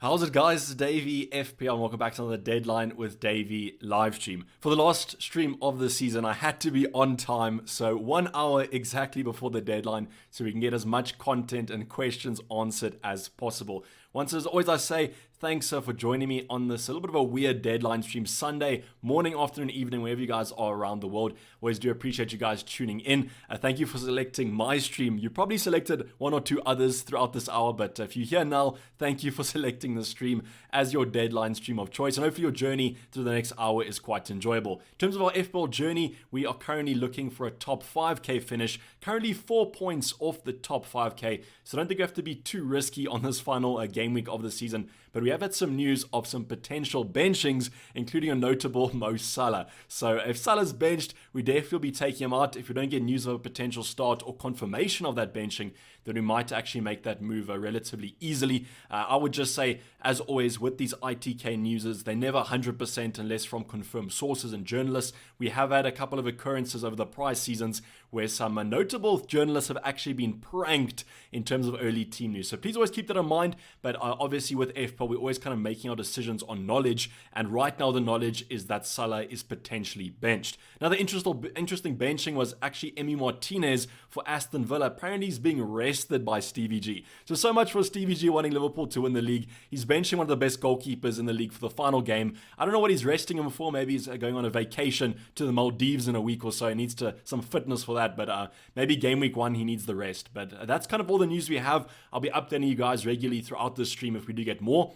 How's it, guys? It's Dayvy FPL and welcome back to another Deadline with Dayvy Livestream. For the last stream of the season, I had to be on time, so 1 hour exactly before the deadline so we can get as much content and questions answered as possible. Once as always, I say thanks for joining me on this a little bit of a weird deadline stream Sunday morning, afternoon, evening, wherever you guys are around the world. Always do appreciate you guys tuning in. Thank you for selecting my stream. You probably selected one or two others throughout this hour, but if you're here now, thank you for selecting the stream as your deadline stream of choice. And hopefully your journey through the next hour is quite enjoyable. In terms of our FPL journey, we are currently looking for a top 5k finish, currently 4 points off the top 5k. So I don't think we have to be too risky on this final game week of the season, but we have had some news of some potential benchings, including a notable Mo Salah. So if Salah's benched, we definitely be taking him out. If we don't get news of a potential start or confirmation of that benching, then we might actually make that move relatively easily. I would just say, as always, with these ITK newses, they're never 100% unless from confirmed sources and journalists. We have had a couple of occurrences over the prior seasons where some notable journalists have actually been pranked in terms of early team news. So please always keep that in mind. But obviously with FPL, we're always kind of making our decisions on knowledge. And right now the knowledge is that Salah is potentially benched. Another interesting benching was actually Emi Martinez for Aston Villa. Apparently he's being rested by Stevie G. So much for Stevie G wanting Liverpool to win the league. He's benching one of the best goalkeepers in the league for the final game. I don't know what he's resting him for. Maybe he's going on a vacation to the Maldives in a week or so. He needs some fitness for that. But maybe game week 1 he needs the rest. But that's kind of all the news we have. I'll be updating you guys regularly throughout the stream if we do get more.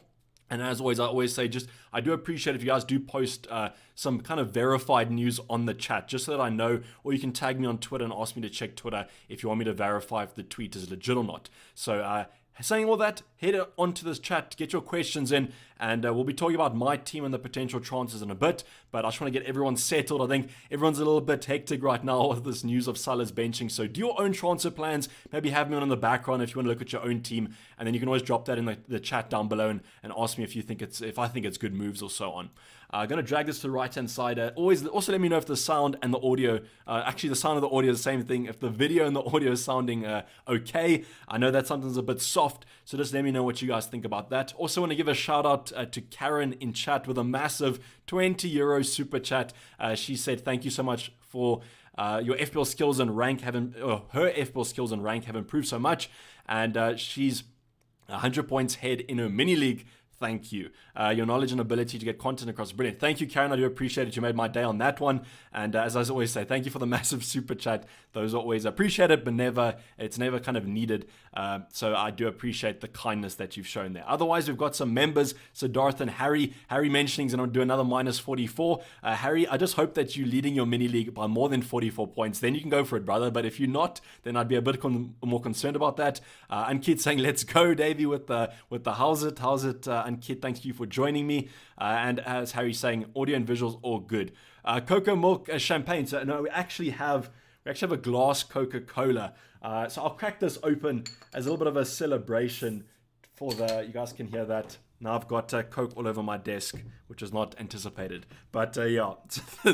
And as always, I always say, I do appreciate if you guys do post some kind of verified news on the chat, just so that I know, or you can tag me on Twitter and ask me to check Twitter if you want me to verify if the tweet is legit or not. So saying all that, head onto this chat, get your questions in, and we'll be talking about my team and the potential transfers in a bit. But I just want to get everyone settled. I think everyone's a little bit hectic right now with this news of Salah's benching. So do your own transfer plans. Maybe have me on in the background if you want to look at your own team, and then you can always drop that in the chat down below and ask me if I think it's good moves or so on. I'm going to drag this to the right-hand side. Also let me know if the sound and the audio, actually the sound of the audio is the same thing, if the video and the audio is sounding okay. I know that something's a bit soft, so just let me know what you guys think about that. Also want to give a shout out to Karen in chat with a massive €20 super chat. She said, thank you so much for your FPL skills and rank her FPL skills and rank have improved so much, and she's 100 points ahead in her mini league. Thank you. Your knowledge and ability to get content across, brilliant. Thank you, Karen. I do appreciate it. You made my day on that one. And as I always say, thank you for the massive super chat. Those are always appreciated, but it's never kind of needed. So I do appreciate the kindness that you've shown there. Otherwise, we've got some members. So Darth and Harry mentioning he's going to do another minus 44. Harry, I just hope that you're leading your mini league by more than 44 points. Then you can go for it, brother. But if you're not, then I'd be a bit more concerned about that. Ankit saying, let's go, Davey, with the how's it? And Kid, thank you for joining me. And as Harry's saying, audio and visuals all good. Cocoa milk champagne. So no, we actually have a glass Coca-Cola. So I'll crack this open as a little bit of a celebration for you guys can hear that. Now I've got Coke all over my desk, which is not anticipated. But yeah,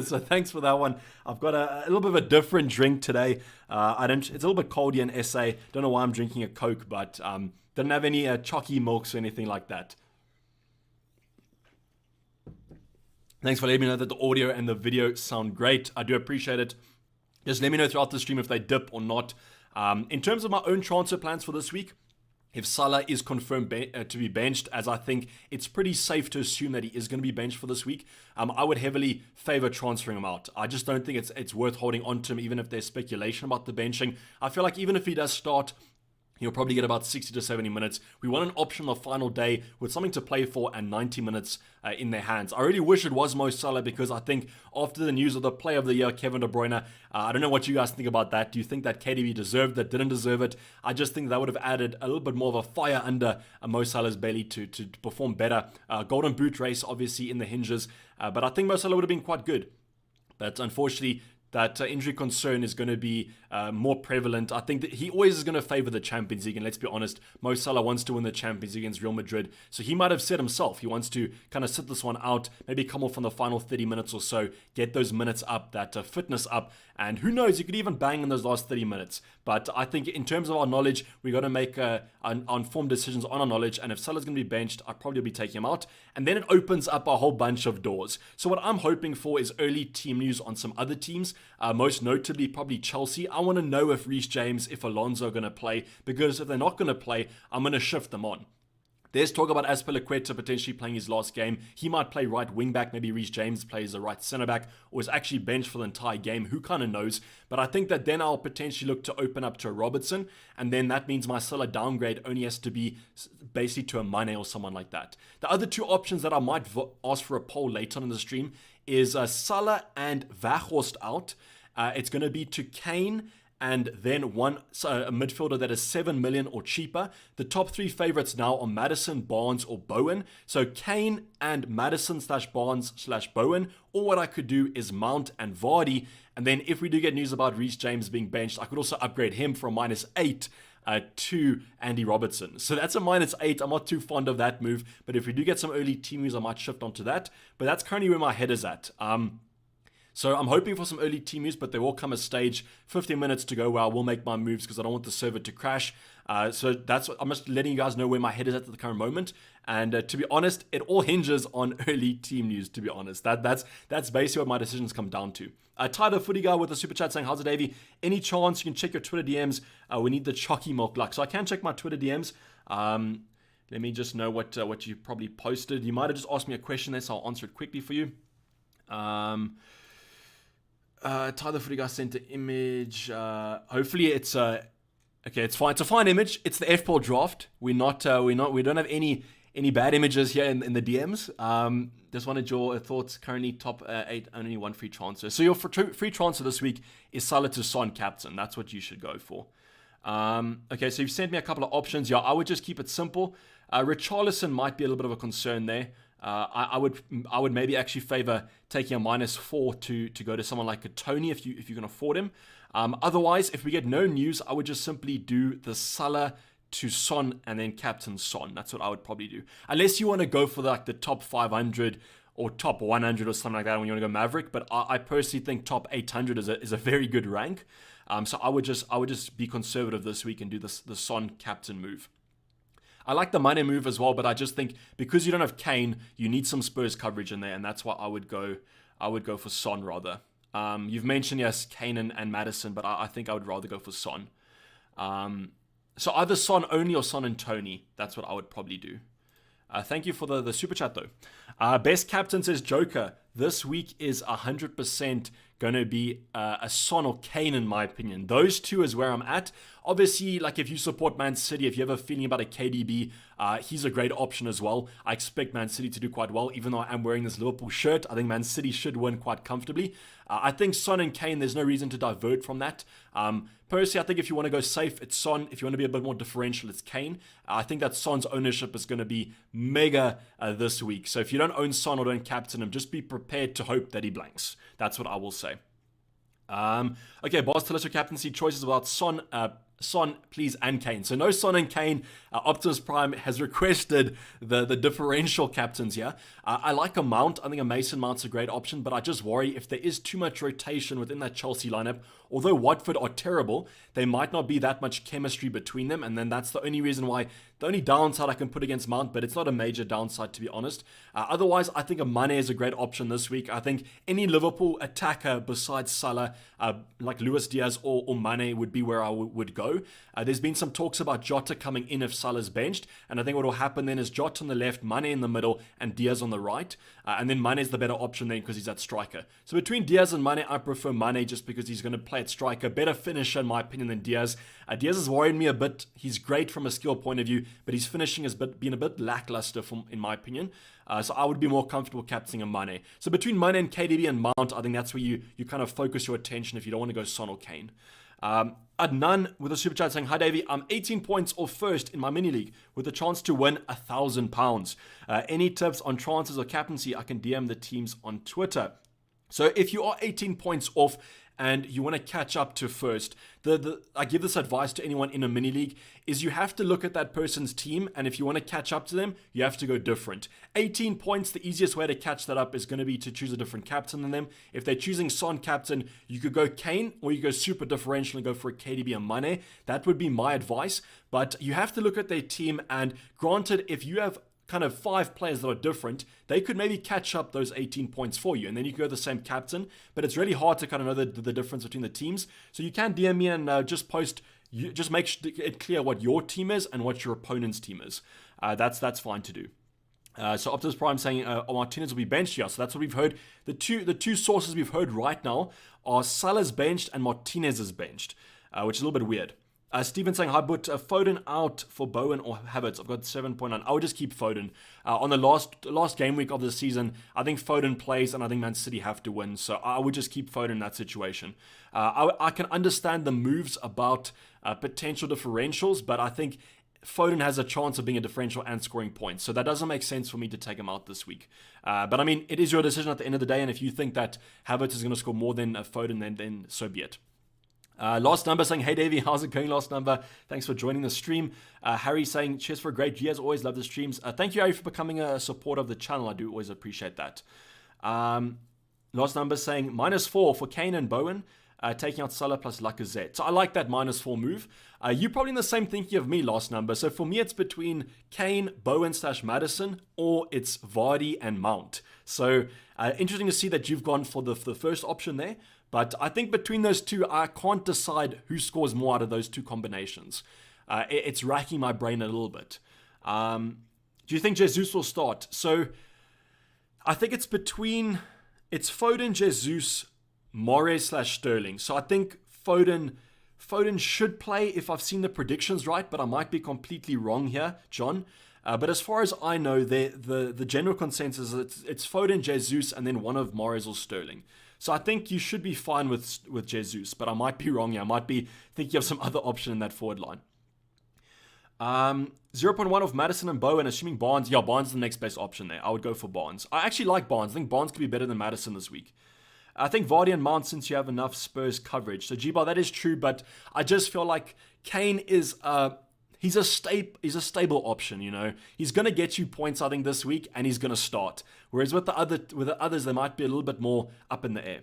so thanks for that one. I've got a little bit of a different drink today. It's a little bit cold here in SA. Don't know why I'm drinking a Coke, but didn't have any chalky milks or anything like that. Thanks for letting me know that the audio and the video sound great. I do appreciate it. Just let me know throughout the stream if they dip or not. In terms of my own transfer plans for this week, if Salah is confirmed to be benched, as I think it's pretty safe to assume that he is going to be benched for this week, I would heavily favor transferring him out. I just don't think it's worth holding on to him, even if there's speculation about the benching. I feel like even if he does start, he'll probably get about 60 to 70 minutes. We want an option on the final day with something to play for and 90 minutes in their hands. I really wish it was Mo Salah, because I think after the news of the Player of the Year, Kevin De Bruyne, I don't know what you guys think about that. Do you think that KDB deserved it, didn't deserve it? I just think that would have added a little bit more of a fire under Mo Salah's belly to perform better. Golden Boot race, obviously, in the hinges. But I think Mo Salah would have been quite good. But unfortunately, that injury concern is going to be more prevalent. I think that he always is going to favor the Champions League, and let's be honest, Mo Salah wants to win the Champions League against Real Madrid, so he might have said himself he wants to kind of sit this one out, maybe come off on the final 30 minutes or so, get those minutes up, that fitness up, and who knows, you could even bang in those last 30 minutes. But I think in terms of our knowledge, we got to make informed decisions on our knowledge, and if Salah's going to be benched, I'll probably be taking him out, and then it opens up a whole bunch of doors. So what I'm hoping for is early team news on some other teams, most notably probably Chelsea. I want to know if Reece James, if Alonso are going to play, because if they're not going to play, I'm going to shift them on. There's talk about Azpilicueta potentially playing his last game. He might play right wing back. Maybe Reece James plays the right centre back, or is actually benched for the entire game. Who kind of knows? But I think that then I'll potentially look to open up to a Robertson, and then that means my Salah downgrade only has to be basically to a Mane or someone like that. The other two options that I might ask for a poll later on in the stream is Salah and Weghorst out. It's going to be to Kane and then a midfielder that is 7 million or cheaper. The top three favorites now are Maddison, Barnes, or Bowen. So Kane and Maddison / Barnes / Bowen. Or what I could do is Mount and Vardy. And then if we do get news about Reece James being benched, I could also upgrade him from -8 to Andy Robertson. So that's a -8. I'm not too fond of that move. But if we do get some early team news, I might shift onto that. But that's currently where my head is at. So I'm hoping for some early team news, but there will come a stage, 15 minutes to go, where I will make my moves because I don't want the server to crash. So that's what I'm just letting you guys know where my head is at the current moment. And to be honest, it all hinges on early team news, to be honest. That's basically what my decisions come down to. Tyler Footy Guy with a super chat saying, how's it, Dayvy? Any chance you can check your Twitter DMs? We need the chalky milk luck. So I can check my Twitter DMs. Let me just know what you probably posted. You might have just asked me a question there, so I'll answer it quickly for you. Tyler Footy Guy sent an image. Hopefully it's okay. It's fine. It's a fine image. It's the FPL draft. We don't have any bad images here in the DMs. Just wanted your thoughts. Currently top 8, only one free transfer. So your free transfer this week is Salah to Son captain. That's what you should go for. Okay, so you've sent me a couple of options. Yeah, I would just keep it simple. Richarlison might be a little bit of a concern there. I would maybe actually favor taking a -4 to go to someone like a Tony if you can afford him. Otherwise, if we get no news, I would just simply do the Salah to Son and then captain Son. That's what I would probably do. Unless you want to go for the top 500 or top 100 or something like that when you want to go Maverick. But I personally think top 800 is a very good rank. So I would just be conservative this week and do the Son captain move. I like the Mane move as well, but I just think because you don't have Kane, you need some Spurs coverage in there, and that's why I would go for Son rather. You've mentioned, yes, Kane and Maddison, but I think I would rather go for Son. So either Son only or Son and Tony. That's what I would probably do. Thank you for the super chat though. Best captain says Joker. This week is 100% going to be a Son or Kane in my opinion. Those two is where I'm at. Obviously, like if you support Man City, if you have a feeling about a KDB, he's a great option as well. I expect Man City to do quite well, even though I am wearing this Liverpool shirt. I think Man City should win quite comfortably. I think Son and Kane, there's no reason to divert from that. Personally, I think if you want to go safe, it's Son. If you want to be a bit more differential, it's Kane. I think that Son's ownership is going to be mega this week. So if you don't own Son or don't captain him, just be prepared to hope that he blanks. That's what I will say. Okay, boss, tell us your captaincy choices about Son, please, and Kane. So no Son and Kane. Optimus Prime has requested the differential captains here. I like a Mount. I think a Mason Mount's a great option, but I just worry if there is too much rotation within that Chelsea lineup. Although Watford are terrible, there might not be that much chemistry between them, and then that's the only reason why, the only downside I can put against Mount, but it's not a major downside to be honest. Otherwise, I think a Mane is a great option this week. I think any Liverpool attacker besides Salah, like Luis Diaz or Mane would be where I would go. There's been some talks about Jota coming in if Salah's benched, and I think what will happen then is Jota on the left, Mane in the middle, and Diaz on the right. And then Mane is the better option then because he's at striker. So between Diaz and Mane, I prefer Mane just because he's going to play at striker. Better finisher in my opinion than Diaz. Diaz has worried me a bit. He's great from a skill point of view, but his finishing has been a bit lackluster in my opinion. So I would be more comfortable captaining a Mane. So between Mane and KDB and Mount, I think that's where you kind of focus your attention if you don't want to go Son or Kane. Adnan with a super chat saying, hi Dayvy, I'm 18 points off first in my mini league with a chance to win £1,000. Any tips on transfers or captaincy? I can DM the teams on Twitter. So if you are 18 points off and you want to catch up to first. I give this advice to anyone in a mini league, is you have to look at that person's team, and if you want to catch up to them, you have to go different. 18 points, the easiest way to catch that up is going to be to choose a different captain than them. If they're choosing Son captain, you could go Kane, or you go super differential and go for a KDB and Mane. That would be my advice, but you have to look at their team, and granted, if you have kind of 5 players that are different, they could maybe catch up those 18 points for you, and then you could go the same captain, but it's really hard to kind of know the difference between the teams. So you can DM me and just post, just make it clear what your team is and what your opponent's team is. That's fine to do. So Optimus Prime saying Martinez will be benched. Yeah, so that's what we've heard. The two sources we've heard right now are Salah's benched and Martinez is benched, which is a little bit weird. Steven saying, hi, but Foden out for Bowen or Havertz. I've got 7.9. I would just keep Foden. On the last game week of the season, I think Foden plays and I think Man City have to win. So I would just keep Foden in that situation. I can understand the moves about potential differentials, but I think Foden has a chance of being a differential and scoring points. So that doesn't make sense for me to take him out this week. But I mean, it is your decision at the end of the day. And if you think that Havertz is going to score more than Foden, then so be it. Last number saying, hey Dayvy, how's it going? Last number, thanks for joining the stream. Harry saying, cheers for a great year, as always, love the streams. Thank you, Harry, for becoming a supporter of the channel. I do always appreciate that. Last number saying, -4 for Kane and Bowen, taking out Salah plus Lacazette. So I like that -4 move. You're probably in the same thinking of me, last number. So for me, it's between Kane, Bowen / Maddison, or it's Vardy and Mount. So interesting to see that you've gone for the first option there. But I think between those two, I can't decide who scores more out of those two combinations. It's racking my brain a little bit. Do you think Jesus will start? So I think it's Foden, Jesus, Mahrez / Sterling. So I think Foden should play if I've seen the predictions right, but I might be completely wrong here, John. But as far as I know, the general consensus is it's Foden, Jesus, and then one of Mahrez or Sterling. So I think you should be fine with Jesus, but I might be wrong here. I might be thinking of some other option in that forward line. 0.1 of Maddison and Bowen, assuming Barnes. Yeah, Barnes is the next best option there. I would go for Barnes. I actually like Barnes. I think Barnes could be better than Maddison this week. I think Vardy and Mount, since you have enough Spurs coverage. So G-Bar, that is true, but I just feel like Kane is... He's a stable option, you know. He's going to get you points, I think, this week, and he's going to start. Whereas with the others, they might be a little bit more up in the air.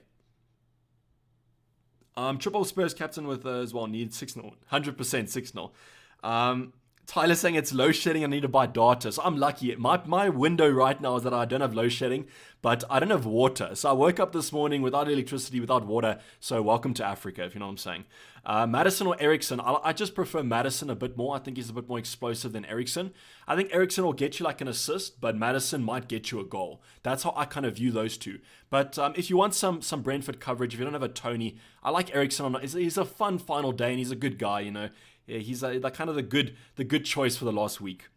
Triple Spurs captain with as well, need 6-0. 100% 6-0. Tyler saying it's load shedding, I need to buy data. So I'm lucky. My window right now is that I don't have load shedding, but I don't have water. So I woke up this morning without electricity, without water. So welcome to Africa, if you know what I'm saying. Maddison or Eriksen? I just prefer Maddison a bit more. I think he's a bit more explosive than Eriksen. I think Eriksen will get you like an assist, but Maddison might get you a goal. That's how I kind of view those two. But if you want some Brentford coverage, if you don't have a Tony, I like Eriksen. He's a fun final day, and he's a good guy, you know. Yeah, he's kind of the good choice for the last week.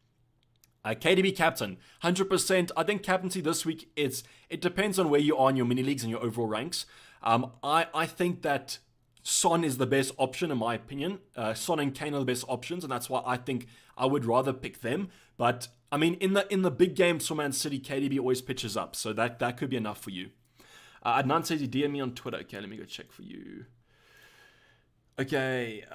KDB captain, 100%. I think captaincy this week, it depends on where you are in your mini leagues and your overall ranks. I think that Son is the best option in my opinion. Son and Kane are the best options, and that's why I think I would rather pick them. But I mean, in the big games for Man City, KDB always pitches up, so that could be enough for you. Adnan says he DM me on Twitter. Okay, let me go check for you. Okay.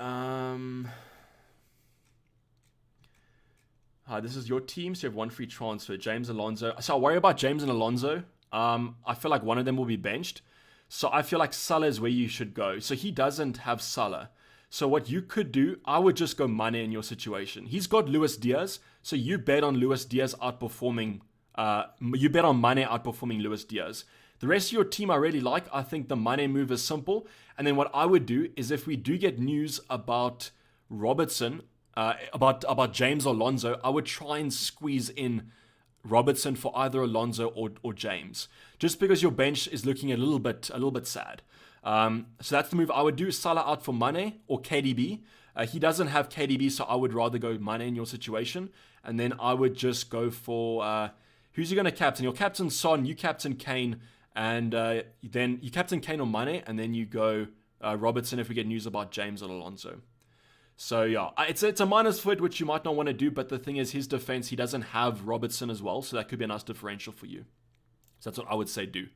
Hi, this is your team, so you have one free transfer. James Alonso. So I worry about James and Alonso. I feel like one of them will be benched. So I feel like Salah is where you should go. So he doesn't have Salah. So what you could do, I would just go Mane in your situation. He's got Luis Diaz. So you bet on Luis Diaz outperforming. You bet on Mane outperforming Luis Diaz. The rest of your team I really like. I think the Mane move is simple. And then what I would do is if we do get news about Robertson, about James or Alonso, I would try and squeeze in Robertson for either Alonso or James, just because your bench is looking a little bit sad. So that's the move I would do. Salah out for Mane or KDB. He doesn't have KDB, so I would rather go Mane in your situation, and then I would just go for who's you going to captain? Your captain Son, you captain Kane, and then you captain Kane or Mane, and then you go Robertson if we get news about James or Alonso. So yeah, it's a minus for it, which you might not want to do, but the thing is his defense, he doesn't have Robertson as well, so that could be a nice differential for you. So that's what I would say do.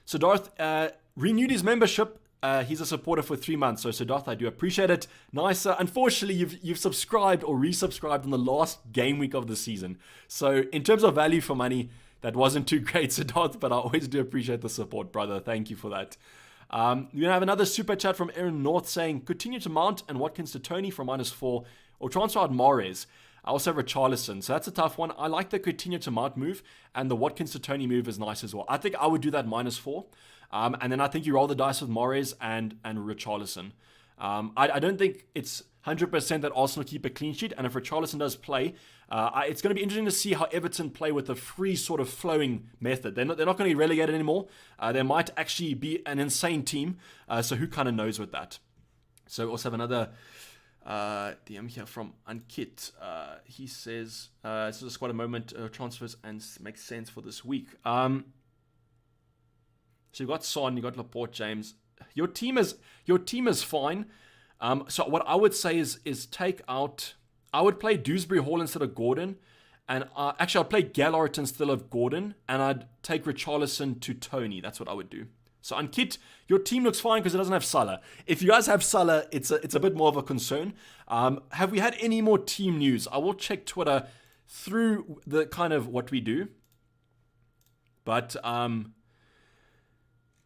Siddharth renewed his membership. He's a supporter for 3 months. So Siddharth, I do appreciate it. Nice. Unfortunately, you've subscribed or resubscribed on the last game week of the season. So in terms of value for money, that wasn't too great, Siddharth, but I always do appreciate the support, brother. Thank you for that. We're going to have another super chat from Aaron North saying, continue to Mount and Watkins to Tony for -4, or transfer out Mahrez. I also have Richarlison, so that's a tough one. I like the continue to Mount move, and the Watkins to Tony move is nice as well. I think I would do that -4, and then I think you roll the dice with Mahrez and Richarlison. I don't think it's 100% that Arsenal keep a clean sheet, and if Richarlison does play, it's going to be interesting to see how Everton play with a free sort of flowing method. They're not going to be relegated anymore. They might actually be an insane team, so who kind of knows with that. So we also have another DM here from Ankit. He says, this is quite a moment, transfers and makes sense for this week. So you've got Son, you've got Laporte, James. Your team is fine. So what I would say is take out. I would play Dewsbury Hall instead of Gordon, and actually I'd play Gallart instead of Gordon, and I'd take Richarlison to Tony. That's what I would do. So Ankit, your team looks fine because it doesn't have Salah. If you guys have Salah, it's a bit more of a concern. Have we had any more team news? I will check Twitter through the kind of what we do, but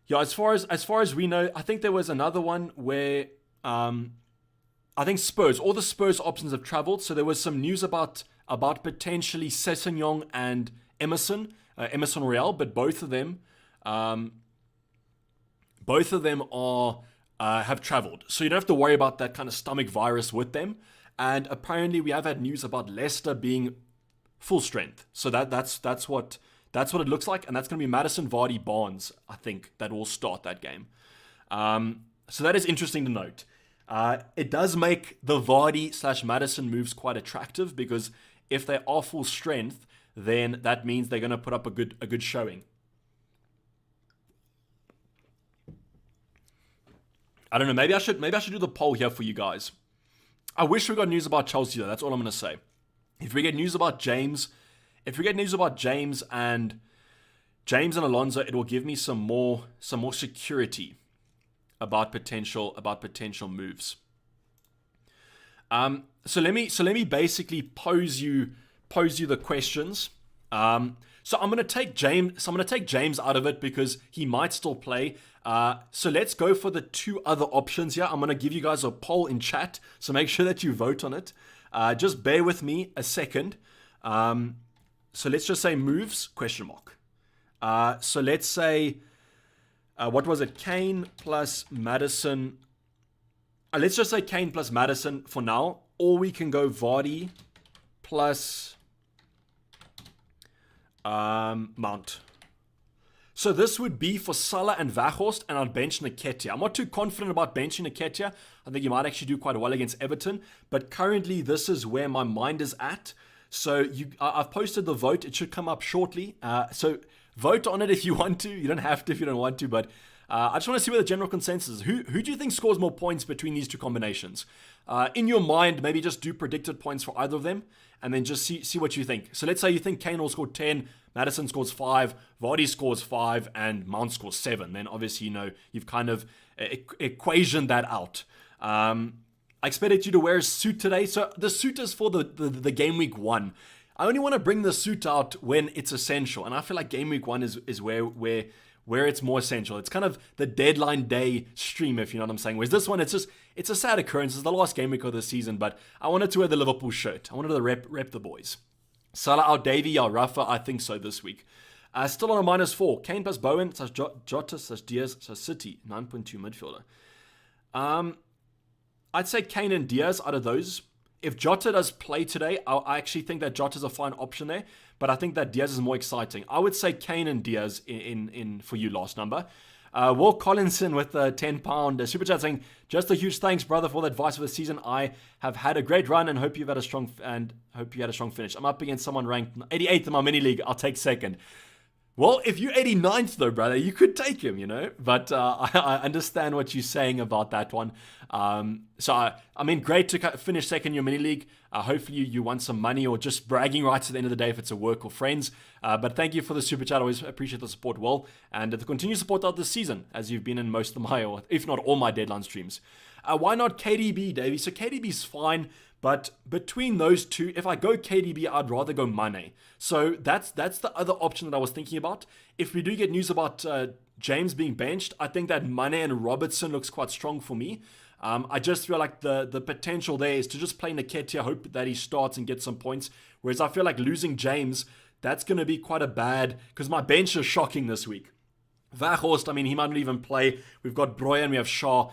yeah, as far as we know, I think there was another one where I think Spurs, all the Spurs options have travelled. So there was some news about potentially Sessegnon and Emerson Royale, but both of them are have travelled. So you don't have to worry about that kind of stomach virus with them. And apparently we have had news about Leicester being full strength. So that's what it looks like, and that's going to be Maddison, Vardy, Barnes, I think, that will start that game. So that is interesting to note. It does make the Vardy/Maddison moves quite attractive, because if they are full strength, then that means they're going to put up a good showing. I don't know. Maybe I should do the poll here for you guys. I wish we got news about Chelsea though. That's all I'm going to say. If we get news about James and Alonso, it will give me some more security about potential moves. So let me basically pose you the questions. So I'm gonna take James out of it because he might still play. So let's go for the two other options here. I'm gonna give you guys a poll in chat, so make sure that you vote on it. Just bear with me a second. So let's just say moves ? So let's say, what was it? Kane plus Maddison. Let's just say Kane plus Maddison for now. Or we can go Vardy plus Mount. So this would be for Salah and Weghorst, and I'd bench Nketiah. I'm not too confident about benching Nketiah. I think he might actually do quite well against Everton. But currently, this is where my mind is at. So I've posted the vote. It should come up shortly. So vote on it if you want to. You don't have to if you don't want to. But I just want to see what the general consensus is. Who do you think scores more points between these two combinations? In your mind, maybe just do predicted points for either of them, and then just see what you think. So let's say you think Kane will score 10, Maddison scores 5, Vardy scores 5, and Mount scores 7. Then obviously, you've kind of equationed that out. I expected you to wear a suit today. So the suit is for the game week 1. I only want to bring the suit out when it's essential. And I feel like game week 1 is where it's more essential. It's kind of the deadline day stream, if you know what I'm saying. Whereas this one, it's a sad occurrence. It's the last game week of the season, but I wanted to wear the Liverpool shirt. I wanted to rep the boys. Salah out, Dayvy out, Rafa, I think so this week. Still on a -4. Kane plus Bowen, / Jota, / Diaz, / City, 9.2 midfielder. I'd say Kane and Diaz out of those. If Jota does play today, I actually think that Jota's a fine option there, but I think that Diaz is more exciting. I would say Kane and Diaz in for you last number. Will Collinson with a £10 super chat saying, just a huge thanks, brother, for the advice for the season. I have had a great run and hope you had a strong finish. I'm up against someone ranked 88th in my mini league. I'll take second. Well, if you're 89th though, brother, you could take him, you know. But I understand what you're saying about that one. I mean, great to finish second in your mini league. Hopefully you won some money or just bragging rights at the end of the day if it's a work or friends. But thank you for the super chat. I always appreciate the support, Will, and the continued support out this season, as you've been in most of my, or if not all my deadline streams. Why not KDB, Dayvy? So KDB's fine. But between those two, if I go KDB, I'd rather go Mane. So that's the other option that I was thinking about. If we do get news about James being benched, I think that Mane and Robertson looks quite strong for me. I just feel like the potential there is to just play Nketiah, hope that he starts and gets some points. Whereas I feel like losing James, that's going to be quite a bad, because my bench is shocking this week. Vaghorst, I mean, he might not even play. We've got Breuer and we have Shaw.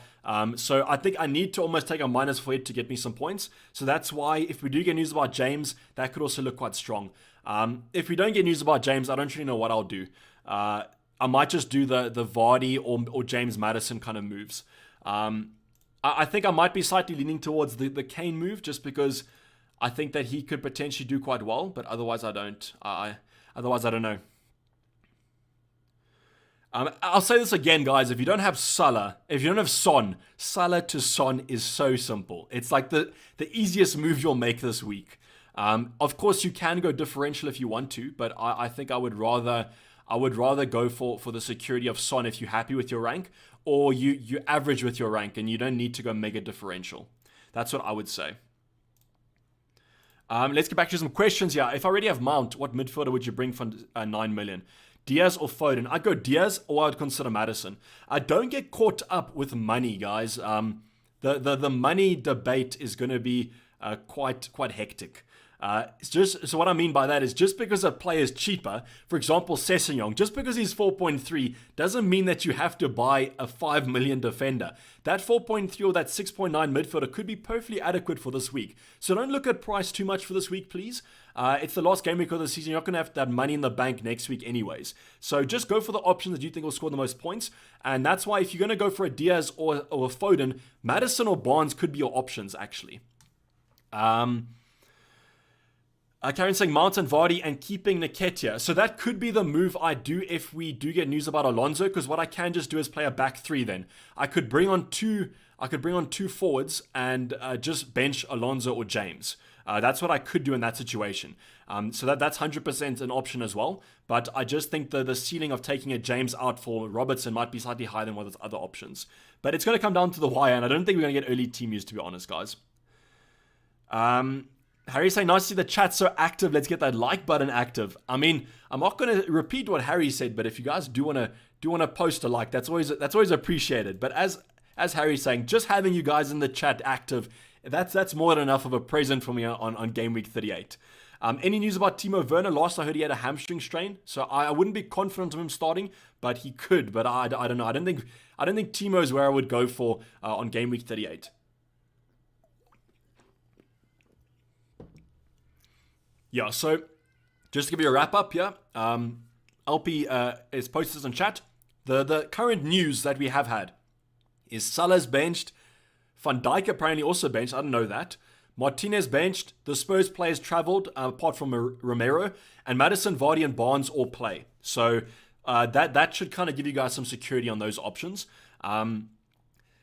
So I think I need to almost take a minus for it to get me some points. So that's why if we do get news about James, that could also look quite strong. If we don't get news about James, I don't really know what I'll do. I might just do the Vardy or James Maddison kind of moves. I think I might be slightly leaning towards the Kane move just because I think that he could potentially do quite well, but otherwise I don't. Otherwise I don't know. I'll say this again, guys. If you don't have Salah, if you don't have Son, Salah to Son is so simple. It's like the easiest move you'll make this week. Of course, you can go differential if you want to, but I think I would rather go for the security of Son if you're happy with your rank, or you average with your rank and you don't need to go mega differential. That's what I would say. Let's get back to some questions here. If I already have Mount, what midfielder would you bring for 9 million? Diaz or Foden? I'd go Diaz, or I'd consider Maddison. I don't get caught up with money, guys. The money debate is going to be quite hectic. So what I mean by that is just because a player is cheaper, for example, Sessegnon, just because he's 4.3 doesn't mean that you have to buy a 5 million defender. That 4.3 or that 6.9 midfielder could be perfectly adequate for this week. So don't look at price too much for this week, please. It's the last game week of the season. You're not going to have that money in the bank next week anyways. So just go for the option that you think will score the most points. And that's why if you're going to go for a Diaz or a Foden, Maddison or Barnes could be your options, actually. Karen saying Mount and Vardy and keeping Nketiah. So that could be the move I do if we do get news about Alonso, because what I can just do is play a back three then. I could bring on two forwards and just bench Alonso or James. That's what I could do in that situation. So that's 100% an option as well. But I just think the ceiling of taking a James out for Robertson might be slightly higher than what other options. But it's going to come down to the wire, and I don't think we're going to get early team use, to be honest, guys. Harry saying, nice to see the chat so active. Let's get that like button active. I mean, I'm not going to repeat what Harry said, but if you guys do want to post a like, that's always appreciated. But as Harry's saying, just having you guys in the chat active, that's more than enough of a present for me on Game Week 38. Any news about Timo Werner? Last I heard he had a hamstring strain, so I wouldn't be confident of him starting, but he could. But I don't know. I don't think Timo is where I would go for on Game Week 38. Yeah, so just to give you a wrap up here, LP is posted this in chat. The current news that we have had is Salah's benched, Van Dijk apparently also benched, I didn't know that. Martinez benched, the Spurs players travelled, apart from Romero, and Maddison, Vardy and Barnes all play. So that should kind of give you guys some security on those options.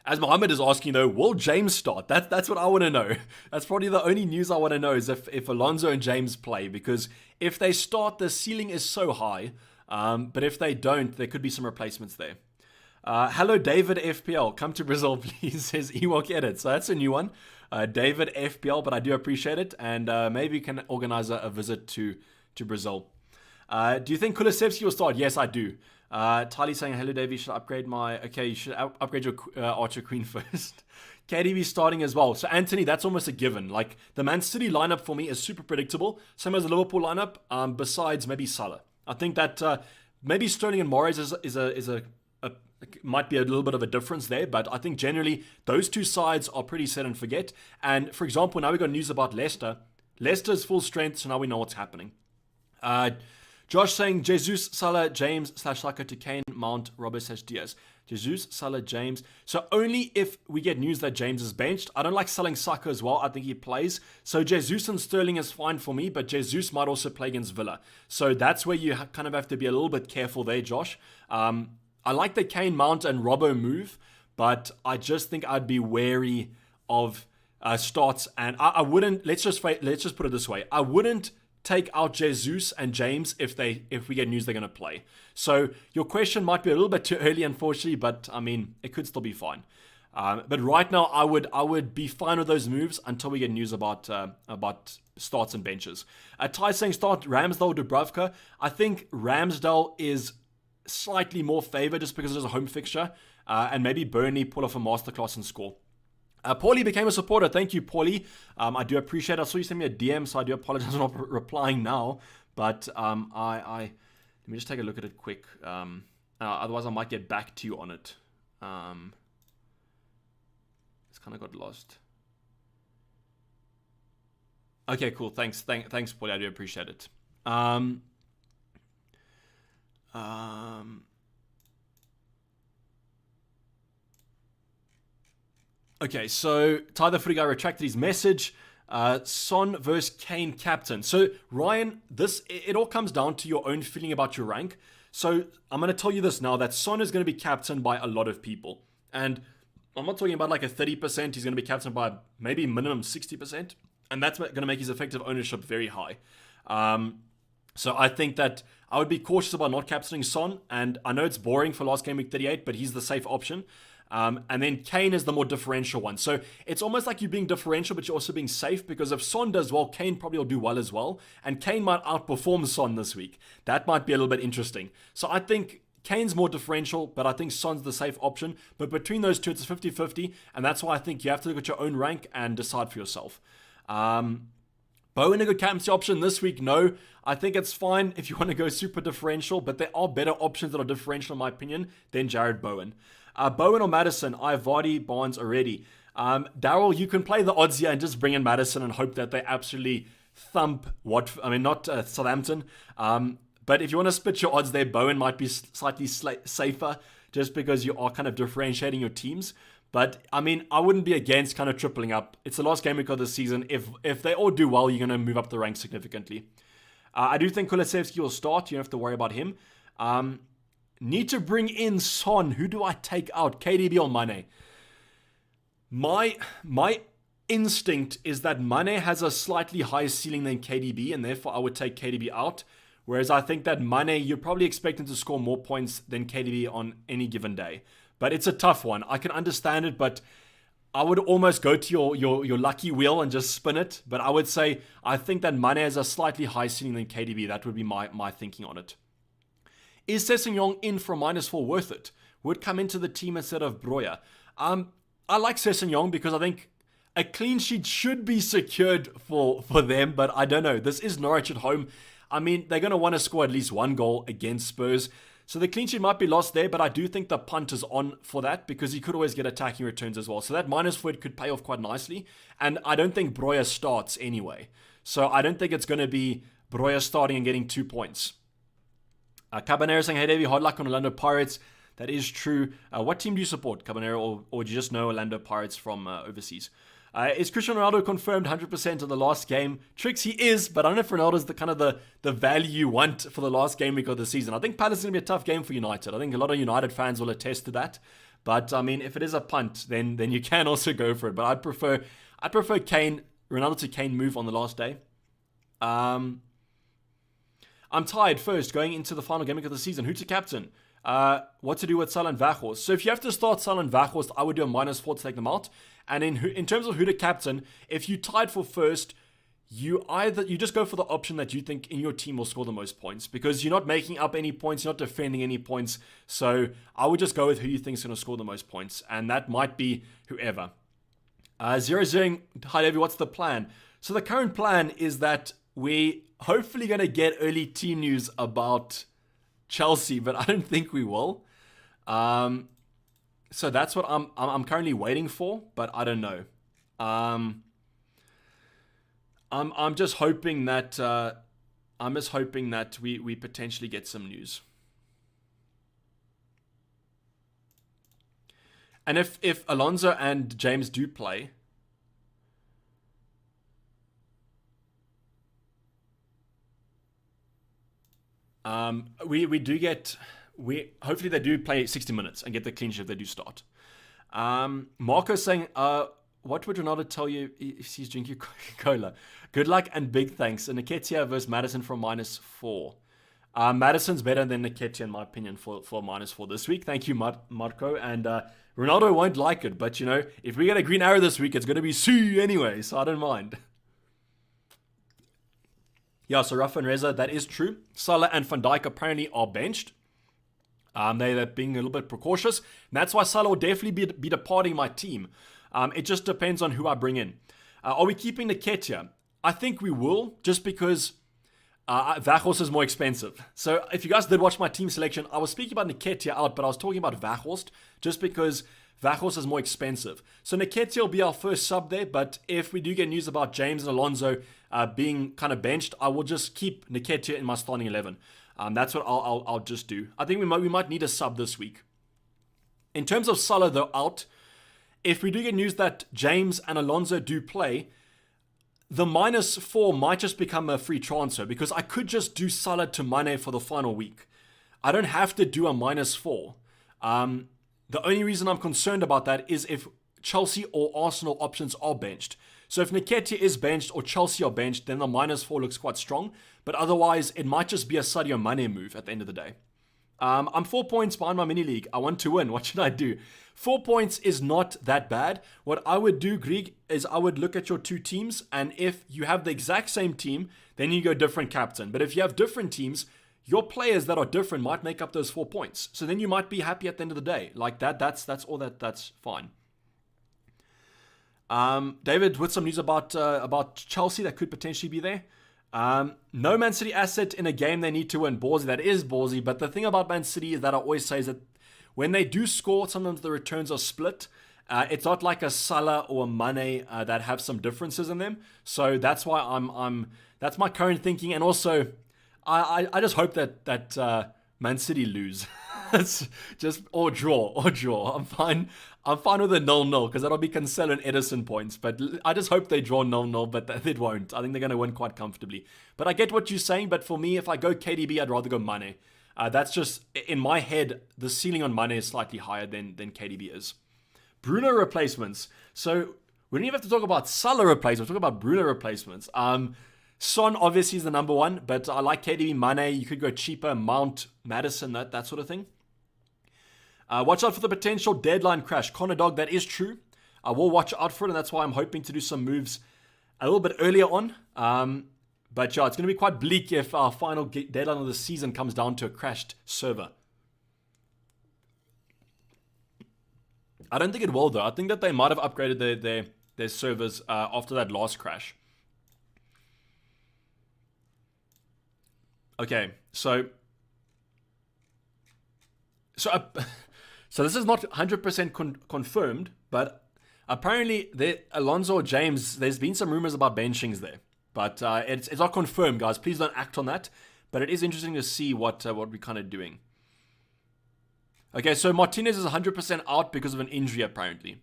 As Mohammed is asking though, will James start? That's what I want to know. That's probably the only news I want to know is if Alonso and James play, because if they start, the ceiling is so high. But if they don't, there could be some replacements there. Hello, David FPL. Come to Brazil, please, says Ewok Edit. So that's a new one. David FPL, but I do appreciate it. And maybe we can organize a visit to Brazil. Do you think Kulusevski will start? Yes, I do. Tali saying, hello, Dave, you should upgrade you should upgrade your Archer Queen first. KDB starting as well. So, Anthony, that's almost a given. Like, the Man City lineup for me is super predictable. Same as the Liverpool lineup, besides maybe Salah. I think that maybe Sterling and Mahrez might be a little bit of a difference there, but I think generally those two sides are pretty set and forget. And, for example, now we got news about Leicester. Leicester's full strength, so now we know what's happening. Josh saying Jesus, Salah, James / Saka to Kane, Mount, Robert / Diaz. Jesus, Salah, James. So only if we get news that James is benched. I don't like selling Saka as well. I think he plays. So Jesus and Sterling is fine for me, but Jesus might also play against Villa. So that's where you kind of have to be a little bit careful there, Josh. I like the Kane, Mount, and Robbo move, but I just think I'd be wary of starts. And I wouldn't. Let's just put it this way. I wouldn't take out Jesus and James if we get news they're going to play. So your question might be a little bit too early, unfortunately, but I mean, it could still be fine. But right now, I would be fine with those moves until we get news about starts and benches. Ty saying start Ramsdale, Dubravka. I think Ramsdale is slightly more favored just because it is a home fixture, and maybe Burnley pull off a masterclass and score. Paulie became a supporter. Thank you, Paulie. I do appreciate it. I saw you send me a DM, so I do apologize for not replying now. But let me just take a look at it quick. Otherwise, I might get back to you on it. It's kind of got lost. Okay, cool. Thanks, Paulie. I do appreciate it. Okay, so Tyler Free Guy retracted his message. Son versus Kane captain. So Ryan, it all comes down to your own feeling about your rank. So I'm going to tell you this now, that Son is going to be captained by a lot of people. And I'm not talking about like a 30%. He's going to be captained by maybe minimum 60%. And that's going to make his effective ownership very high. So I think that I would be cautious about not captaining Son. And I know it's boring for last game week 38, but he's the safe option. And then Kane is the more differential one. So it's almost like you're being differential, but you're also being safe, because if Son does well, Kane probably will do well as well. And Kane might outperform Son this week. That might be a little bit interesting. So I think Kane's more differential, but I think Son's the safe option. But between those two, it's 50-50. And that's why I think you have to look at your own rank and decide for yourself. Bowen a good captaincy option this week? No. I think it's fine if you want to go super differential, but there are better options that are differential in my opinion than Jared Bowen. Bowen or Madison? I have Vardy, Barnes already. Daryl, you can play the odds here and just bring in Madison and hope that they absolutely thump Southampton. But if you want to split your odds there, Bowen might be slightly safer just because you are kind of differentiating your teams. But I mean, I wouldn't be against kind of tripling up. It's the last game week of the season. If they all do well, you're going to move up the ranks significantly. I do think Kulusevski will start. You don't have to worry about him. Need to bring in Son. Who do I take out? KDB or Mane? My instinct is that Mane has a slightly higher ceiling than KDB, and therefore I would take KDB out. Whereas I think that Mane, you're probably expecting to score more points than KDB on any given day. But it's a tough one. I can understand it, but I would almost go to your lucky wheel and just spin it. But I would say I think that Mane has a slightly higher ceiling than KDB. That would be my thinking on it. Is Sessegnon in for a -4 worth it? Would come into the team instead of Broja. I like Sessegnon because I think a clean sheet should be secured for them, but I don't know. This is Norwich at home. I mean, they're going to want to score at least one goal against Spurs. So the clean sheet might be lost there, but I do think the punt is on for that because he could always get attacking returns as well. So that -4 could pay off quite nicely. And I don't think Broja starts anyway. So I don't think it's going to be Broja starting and getting 2 points. Caballero saying, hey, Dayvy, hard luck on Orlando Pirates. That is true. What team do you support, Caballero, or do you just know Orlando Pirates from overseas? Is Cristiano Ronaldo confirmed 100% of the last game? Tricks, he is, but I don't know if Ronaldo's the value you want for the last game week of the season. I think Palace is going to be a tough game for United. I think a lot of United fans will attest to that. But, I mean, if it is a punt, then you can also go for it. But I'd prefer Ronaldo to Kane move on the last day. I'm tired first, going into the final game of the season. Who to captain? What to do with Salah and Weghorst? So if you have to start Salah and Weghorst, I would do a -4 to take them out. And in terms of who to captain, if you tied for first, you just go for the option that you think in your team will score the most points, because you're not making up any points, you're not defending any points. So I would just go with who you think is going to score the most points, and that might be whoever. Zero saying, hi Dayvy, what's the plan? So the current plan is that we hopefully going to get early team news about Chelsea, but I don't think we will. So that's what I'm currently waiting for, but I don't know. I'm just hoping that we potentially get some news. And if Alonso and James do play, we do get, hopefully they do play 60 minutes and get the clean sheet if they do start. Marco's saying, what would Ronaldo tell you if he's drinking Coca-Cola? Good luck and big thanks. And Nketiah versus Maddison from -4. Madison's better than Nketiah in my opinion for -4 this week. Thank you, Marco. And Ronaldo won't like it, but you know, if we get a green arrow this week, it's going to be C anyway, so I don't mind. Yeah, so Rafa and Reza, that is true. Salah and Van Dijk apparently are benched. They're being a little bit precautious. And that's why Salah will definitely be departing my team. It just depends on who I bring in. Are we keeping Nketiah? I think we will, just because Weghorst is more expensive. So if you guys did watch my team selection, I was speaking about Nketiah out, but I was talking about Weghorst, just because Weghorst is more expensive. So Nketiah will be our first sub there, but if we do get news about James and Alonso being kind of benched, I will just keep Nketiah in my starting 11. That's what I'll just do. I think we might need a sub this week. In terms of Salah, though, out, if we do get news that James and Alonso do play, the -4 might just become a free transfer, because I could just do Salah to Mane for the final week. I don't have to do a -4. The only reason I'm concerned about that is if Chelsea or Arsenal options are benched. So if Nketiah is benched or Chelsea are benched, then the -4 looks quite strong. But otherwise, it might just be a Sadio Mane move at the end of the day. I'm 4 points behind my mini league. I want to win. What should I do? 4 points is not that bad. What I would do, Grieg, is I would look at your two teams, and if you have the exact same team, then you go different captain. But if you have different teams, your players that are different might make up those 4 points. So then you might be happy at the end of the day. Like that's all that's fine. David, with some news about Chelsea that could potentially be there. No Man City asset in a game they need to win. Ballsy, that is ballsy. But the thing about Man City is that I always say is that when they do score, sometimes the returns are split. It's not like a Salah or a Mane that have some differences in them. So that's why that's my current thinking. And also, I just hope that Man City lose. It's just or draw. I'm fine with a 0-0 because that'll be Cancelo and Edison points. But I just hope they draw 0-0, but it won't. I think they're going to win quite comfortably. But I get what you're saying. But for me, if I go KDB, I'd rather go Mane. That's just, in my head, the ceiling on Mane is slightly higher than KDB is. Bruno replacements. So we don't even have to talk about Salah replacements. We'll talk about Bruno replacements. Son obviously is the number one, but I like KDB, Mane. You could go cheaper, Mount, Madison, that sort of thing. Watch out for the potential deadline crash. Connor Dog, that is true. I will watch out for it, and that's why I'm hoping to do some moves a little bit earlier on. But yeah, it's going to be quite bleak if our final deadline of the season comes down to a crashed server. I don't think it will, though. I think that they might have upgraded their servers after that last crash. Okay, so this is not 100% confirmed, but apparently Alonso or James, there's been some rumors about benchings there. But it's not confirmed, guys. Please don't act on that. But it is interesting to see what we're kind of doing. Okay, so Martinez is 100% out because of an injury, apparently.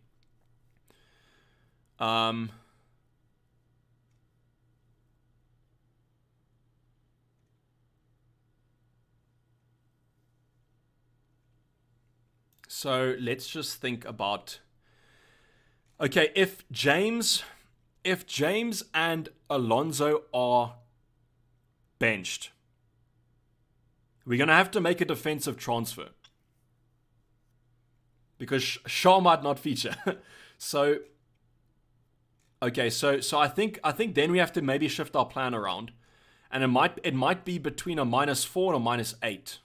So let's just think about... Okay, if James and Alonso are benched, we're going to have to make a defensive transfer. Because Shaw might not feature. So, okay, so I think then we have to maybe shift our plan around. And it might be between a -4 and a -8.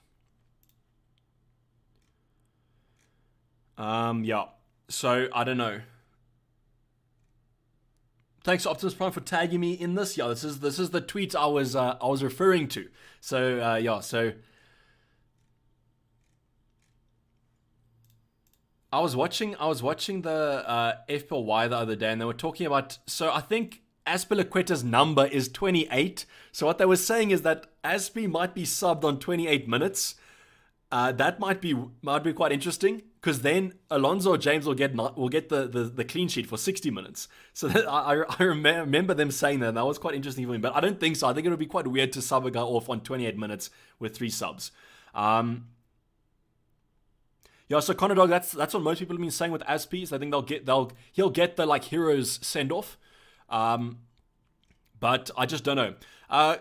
Yeah. So I don't know. Thanks Optimus Prime for tagging me in this. Yeah, this is the tweet I was referring to. So yeah, so I was watching the FPLY the other day, and they were talking about. So I think Azpilicueta's number is 28. So what they were saying is that Azpi might be subbed on 28 minutes. That might be quite interesting. because then Alonso or James will get the clean sheet for 60 minutes. So that, I remember them saying that, and that was quite interesting for me. But I don't think so. I think it would be quite weird to sub a guy off on 28 minutes with 3 subs. Yeah, so Conor Dog, that's what most people have been saying with Aspie. I think he'll get the like heroes send off. But I just don't know.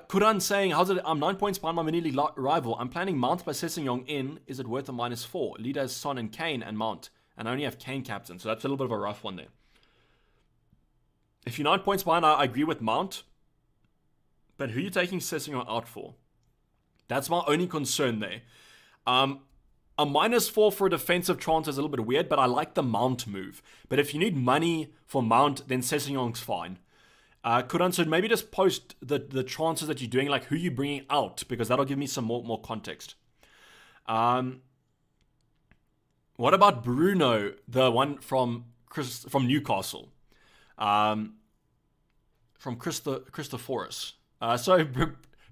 Kuran saying, how's it? I'm 9 points behind my mini league rival. I'm planning Mount by Sessegnon in. Is it worth a -4? Leader is Son and Kane and Mount. And I only have Kane captain. So that's a little bit of a rough one there. If you're 9 points behind, I agree with Mount. But who are you taking Sessegnon out for? That's my only concern there. A -4 for a defensive transfer is a little bit weird, but I like the Mount move. But if you need money for Mount, then Sessegnon's fine. Kuran said maybe just post the transfers that you're doing, like who you're bringing out, because that'll give me some more context. What about Bruno, the one from Newcastle? From Christophorus. So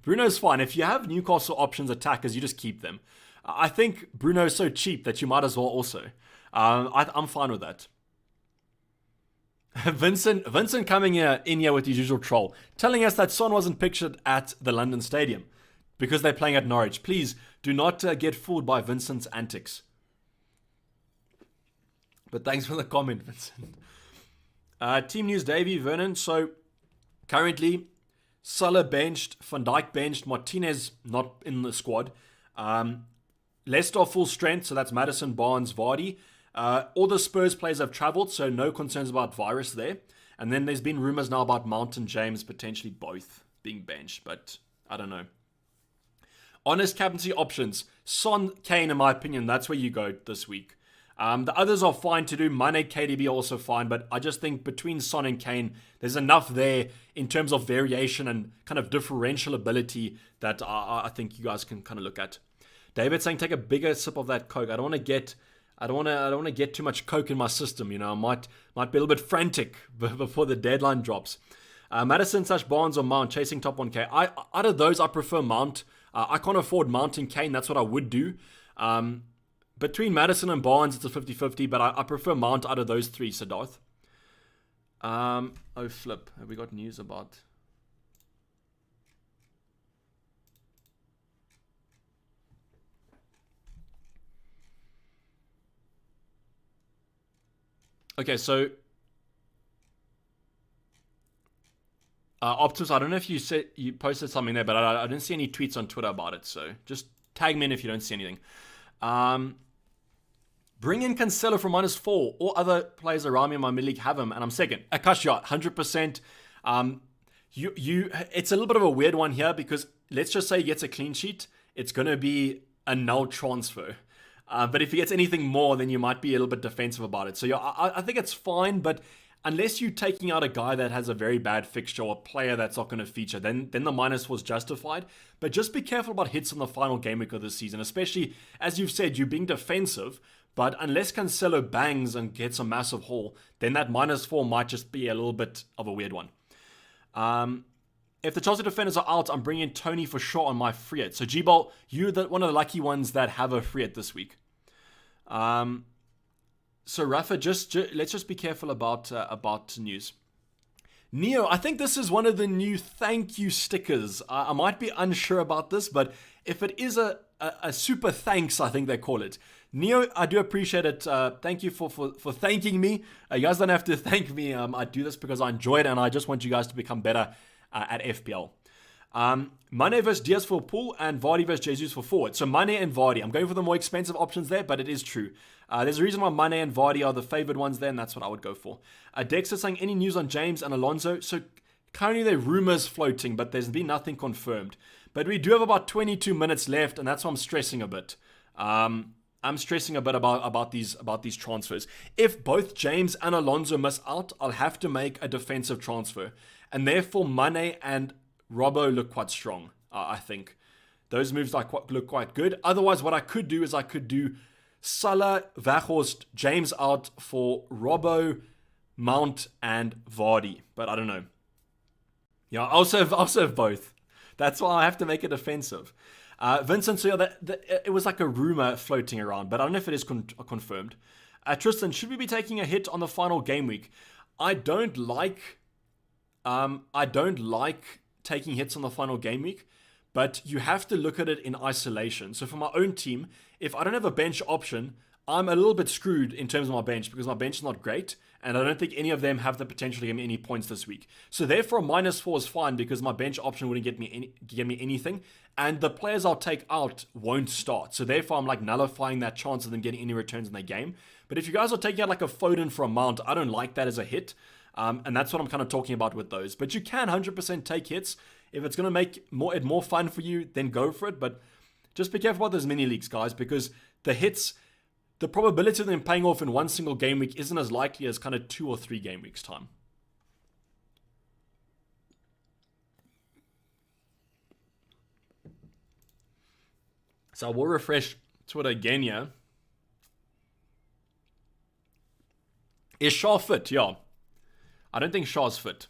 Bruno's fine. If you have Newcastle options attackers, you just keep them. I think Bruno is so cheap that you might as well also. I'm fine with that. Vincent coming in here with his usual troll, telling us that Son wasn't pictured at the London Stadium because they're playing at Norwich. Please do not get fooled by Vincent's antics. But thanks for the comment, Vincent. Team news, Dayvy, Vernon. So currently, Salah benched, Van Dijk benched, Martinez not in the squad. Leicester full strength, so that's Maddison, Barnes, Vardy. All the Spurs players have travelled, so no concerns about virus there. And then there's been rumours now about Mount and James potentially both being benched, but I don't know. Honest captaincy options. Son, Kane, in my opinion, that's where you go this week. The others are fine to do. Mane, KDB also fine, but I just think between Son and Kane, there's enough there in terms of variation and kind of differential ability that I think you guys can kind of look at. David saying take a bigger sip of that Coke. I don't want to get too much Coke in my system. You know, I might be a little bit frantic before the deadline drops. Madison / Barnes or Mount chasing top 1K. Out of those, I prefer Mount. I can't afford Mount and Kane. That's what I would do. Between Madison and Barnes, it's a 50-50, but I prefer Mount out of those three, Siddharth. Oh, flip. Have we got news about... Okay, so Optimus, I don't know if you posted something there, but I didn't see any tweets on Twitter about it, so just tag me in if you don't see anything. Bring in Cancelo for -4. All other players around me in my mid-league have him, and I'm second. Akashya, 100%. It's a little bit of a weird one here because let's just say he gets a clean sheet. It's going to be a null transfer. But if he gets anything more, then you might be a little bit defensive about it. So yeah, I think it's fine, but unless you're taking out a guy that has a very bad fixture or a player that's not going to feature, then the minus was justified. But just be careful about hits on the final game week of the season, especially, as you've said, you're being defensive. But unless Cancelo bangs and gets a massive haul, then that -4 might just be a little bit of a weird one. If the Chelsea defenders are out, I'm bringing in Tony for sure on my free hit. So G-Ball, you're one of the lucky ones that have a free hit this week. So Rafa, let's just be careful about news. Neo, I think this is one of the new thank you stickers. I might be unsure about this, but if it is a super thanks, I think they call it. Neo, I do appreciate it. Thank you for thanking me. You guys don't have to thank me. I do this because I enjoy it, and I just want you guys to become better at FPL. Mane versus Diaz for pool and Vardy versus Jesus for forward. So Mane and Vardy. I'm going for the more expensive options there, but it is true. There's a reason why Mane and Vardy are the favored ones there, and that's what I would go for. Dexter saying, any news on James and Alonso? So currently there are rumors floating, but there's been nothing confirmed. But we do have about 22 minutes left, and that's why I'm stressing a bit. I'm stressing a bit about these transfers. If both James and Alonso miss out, I'll have to make a defensive transfer. And therefore, Mane and Robbo look quite strong, I think. Those moves look quite good. Otherwise, what I could do is I could do Salah, Weghorst, James out for Robbo, Mount, and Vardy. But I don't know. Yeah, I'll serve both. That's why I have to make it defensive. Vincent, so yeah, it was like a rumor floating around, but I don't know if it is confirmed. Tristan, should we be taking a hit on the final game week? I don't like taking hits on the final game week, but you have to look at it in isolation. So for my own team, if I don't have a bench option, I'm a little bit screwed in terms of my bench because my bench is not great, and I don't think any of them have the potential to give me any points this week. So therefore, -4 is fine because my bench option wouldn't get me anything, and the players I'll take out won't start. So therefore, I'm like nullifying that chance of them getting any returns in their game. But if you guys are taking out like a Foden for a mount, I don't like that as a hit. And that's what I'm kind of talking about with those. But you can 100% take hits. If it's going to make it more fun for you, then go for it. But just be careful about those mini leagues, guys, because the hits, the probability of them paying off in one single game week isn't as likely as kind of 2 or 3 game weeks time. So I will refresh Twitter again here. Is Shaw fit? Yeah. I don't think Shaw's fit.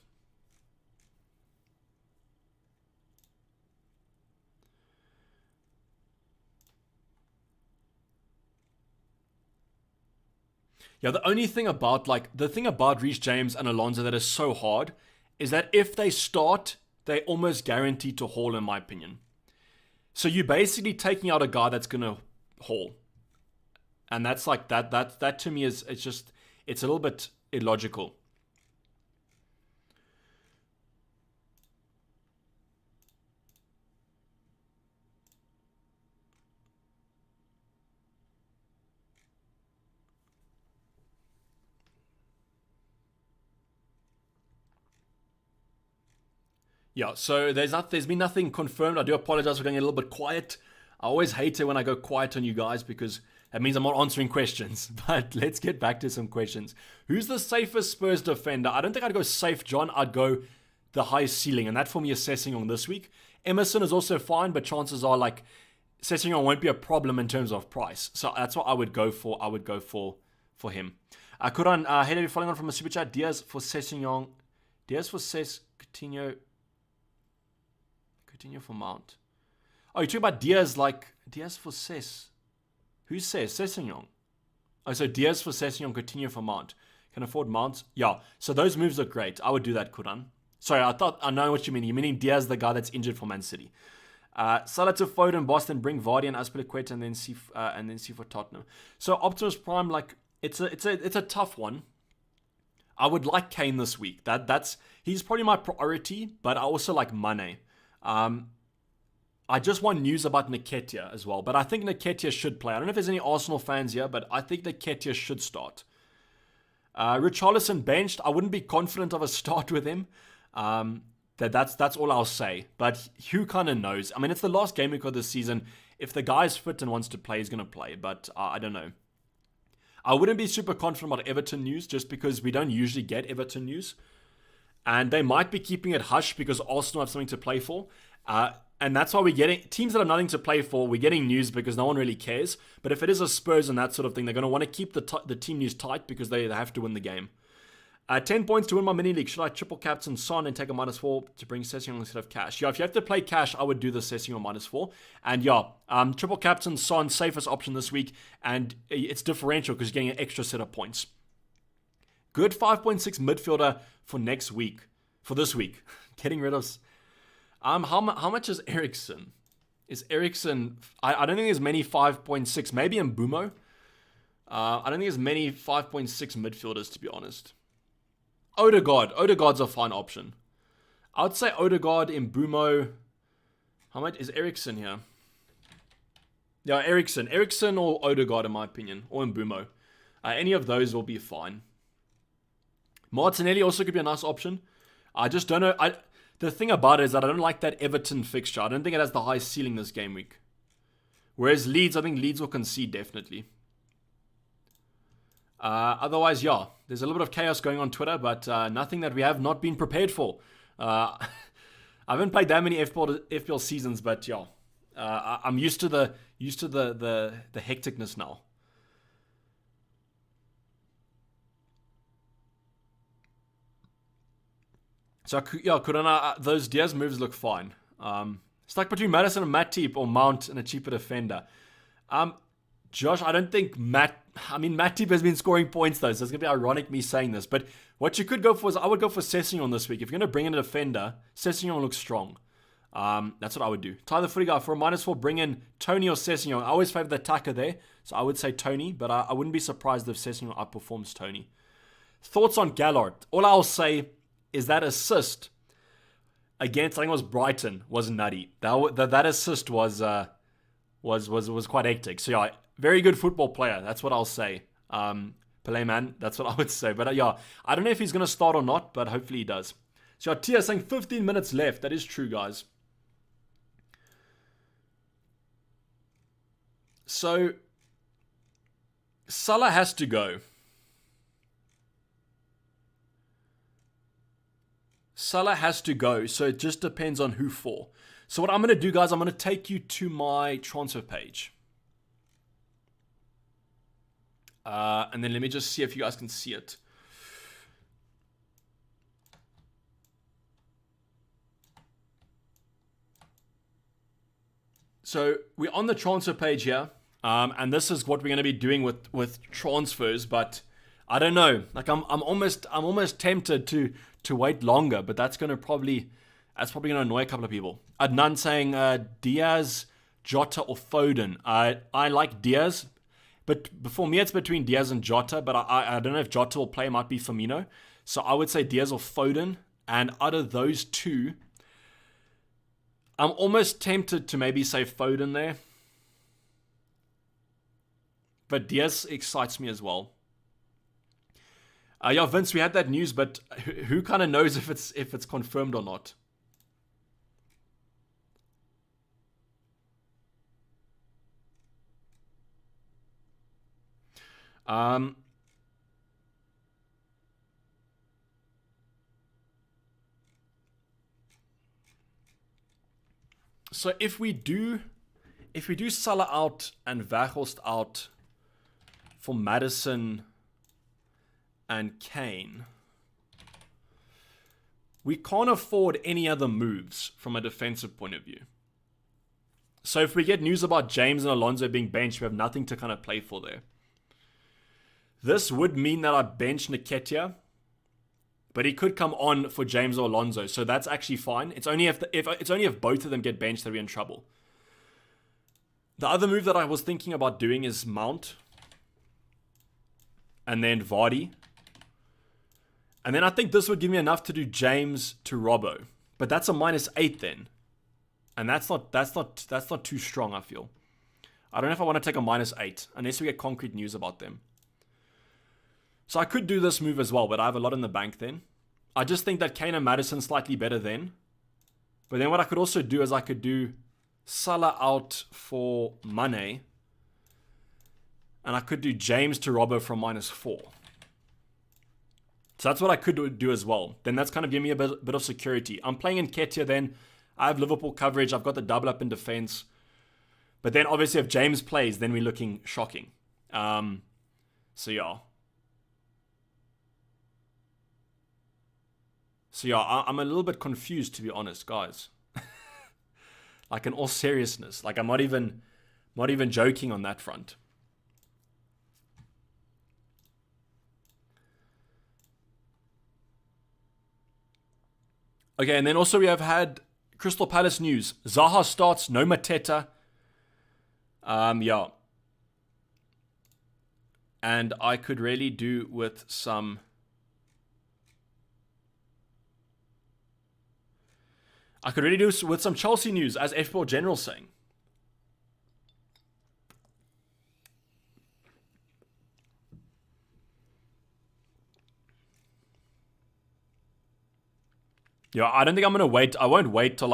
Yeah, the only thing about, Reece James and Alonso that is so hard is that if they start, they almost guaranteed to haul, in my opinion. So you're basically taking out a guy that's going to haul. And that's like, that to me is, it's a little bit illogical. Yeah, so there's been nothing confirmed. I do apologize for going a little bit quiet. I always hate it when I go quiet on you guys because that means I'm not answering questions. But let's get back to some questions. Who's the safest Spurs defender? I don't think I'd go safe, John. I'd go the highest ceiling, and that for me is Sessegnon this week. Emerson is also fine, but chances are like Sessegnon won't be a problem in terms of price. So that's what I would go for. I would go for him. Kuran, hey, you're following on from a super chat. Diaz for Sessegnon. Diaz for Coutinho for Mount. Oh, you're talking about Diaz for Cess. Who's Cess? Sessegnon. Oh, so Diaz for Sessegnon, Coutinho for Mount. Can afford Mount? Yeah. So those moves are great. I would do that, Kuran. Sorry, I know what you mean. You're meaning Diaz, the guy that's injured for Man City. Salah to Foden, Boston, bring Vardy and Azpilicueta, and then see for Tottenham. So Optimus Prime, it's a tough one. I would like Kane this week. He's probably my priority, but I also like Mane. I just want news about Nketiah as well, but I think Nketiah should play. I don't know if there's any Arsenal fans here, but I think Nketiah should start. Richarlison benched. I wouldn't be confident of a start with him. That's all I'll say. But who kind of knows? I mean, it's the last game week of the season. If the guy's fit and wants to play, he's going to play. But I don't know. I wouldn't be super confident about Everton news just because we don't usually get Everton news. And they might be keeping it hush because Arsenal have something to play for. And that's why we're getting teams that have nothing to play for. We're getting news because no one really cares. But if it is a Spurs and that sort of thing, they're going to want to keep the team news tight because they have to win the game. 10 points to win my mini league. Should I triple captain Son and take a -4 to bring Sessegnon instead of cash? Yeah, if you have to play cash, I would do the Sessegnon -4. And yeah, triple captain Son, safest option this week. And it's differential because you're getting an extra set of points. Good 5.6 midfielder for next week. For this week. Getting rid of... How much is Eriksen? Is Eriksen... I don't think there's many 5.6. Maybe in Mbumo. I don't think there's many 5.6 midfielders, to be honest. Odegaard's a fine option. I would say Odegaard, Mbumo. How much is Eriksen here? Yeah, Eriksen or Odegaard, in my opinion. Or Mbumo. Any of those will be fine. Martinelli also could be a nice option. I just don't know. The thing about it is that I don't like that Everton fixture. I don't think it has the highest ceiling this game week. Whereas Leeds, I think Leeds will concede definitely. Otherwise, yeah, there's a little bit of chaos going on Twitter, but nothing that we have not been prepared for. I haven't played that many FPL seasons, but yeah, I'm used to the hecticness now. So yeah, Kurana, those Diaz moves look fine. Stuck between Madison and Matip or Mount and a cheaper defender. Josh, I don't think Matip has been scoring points though, so it's going to be ironic me saying this. But what you could go for is, I would go for Sessegnon this week. If you're going to bring in a defender, Sessegnon looks strong. That's what I would do. Tyler Footy guy, for a -4, bring in Tony or Sessegnon. I always favor the attacker there, so I would say Tony, but I wouldn't be surprised if Sessegnon outperforms Tony. Thoughts on Gallard? All I'll say is that assist against, I think it was Brighton, was nutty. That assist was quite hectic. So yeah, very good football player. That's what I'll say. Pele man, that's what I would say. But yeah, I don't know if he's going to start or not, but hopefully he does. So yeah, Tia saying 15 minutes left. That is true, guys. So Salah has to go. Salah has to go, so it just depends on who for. So what I'm going to do, guys, I'm going to take you to my transfer page. And then let me just see if you guys can see it. So we're on the transfer page here. And this is what we're going to be doing with transfers, but I don't know. Like I'm almost tempted to wait longer, but that's probably going to annoy a couple of people. Adnan saying Diaz, Jota, or Foden. I like Diaz, but for me it's between Diaz and Jota. But I don't know if Jota will play. It might be Firmino. So I would say Diaz or Foden. And out of those two, I'm almost tempted to maybe say Foden there. But Diaz excites me as well. Yeah, Vince, we had that news, but who kind of knows if it's confirmed or not? So if we do Salah out and Weghorst out for Maddison and Kane, we can't afford any other moves from a defensive point of view. So if we get news about James and Alonso being benched, we have nothing to kind of play for there. This would mean that I bench Nketiah, but he could come on for James or Alonso, so that's actually fine. It's only if both of them get benched that we're in trouble. The other move that I was thinking about doing is Mount, and then Vardy. And then I think this would give me enough to do James to Robbo. But that's a -8 then. And that's not too strong, I feel. I don't know if I want to take a -8 unless we get concrete news about them. So I could do this move as well, but I have a lot in the bank then. I just think that Kane and Maddison slightly better then. But then what I could also do is I could do Salah out for Mane. And I could do James to Robbo from -4. So that's what I could do as well. Then that's kind of giving me a bit of security. I'm playing in Nketiah then. I have Liverpool coverage. I've got the double up in defense. But then obviously if James plays, then we're looking shocking. So yeah. So yeah, I'm a little bit confused, to be honest, guys. Like in all seriousness. Like I'm not even joking on that front. Okay, and then also we have had Crystal Palace news. Zaha starts, no Mateta. Yeah. And I could really do with some... I could really do with some Chelsea news, as FPL General's saying. Yeah, I don't think I'm going to wait. I won't wait till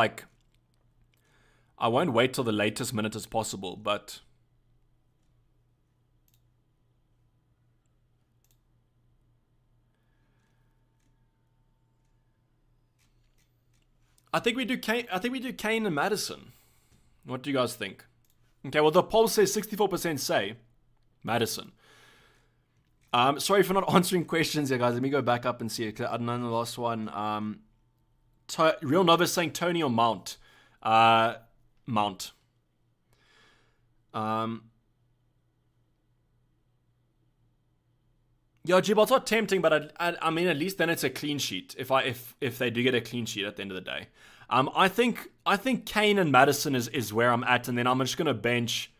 the latest minute as possible, but I think we do Kane and Maddison. What do you guys think? Okay, well the poll says 64% say Maddison. Sorry for not answering questions here, guys. Let me go back up and see it. I don't know the last one. Real Novice saying Tony or Mount. Mount. Yeah, Gibraltar's not tempting, but I mean, at least then it's a clean sheet. If they do get a clean sheet at the end of the day, I think Kane and Madison is where I'm at, and then I'm just gonna bench.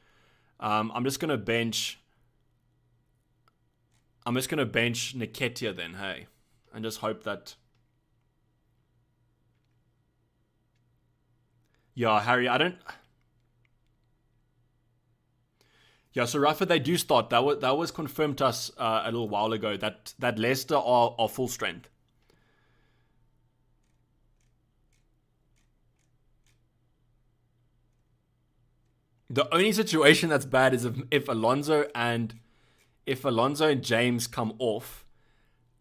I'm just gonna bench Nketiah then, hey, and just hope that. Yeah, Harry, I don't. Yeah, so Rafa, they do start. That was confirmed to us a little while ago that Leicester are full strength. The only situation that's bad is if Alonso and James come off,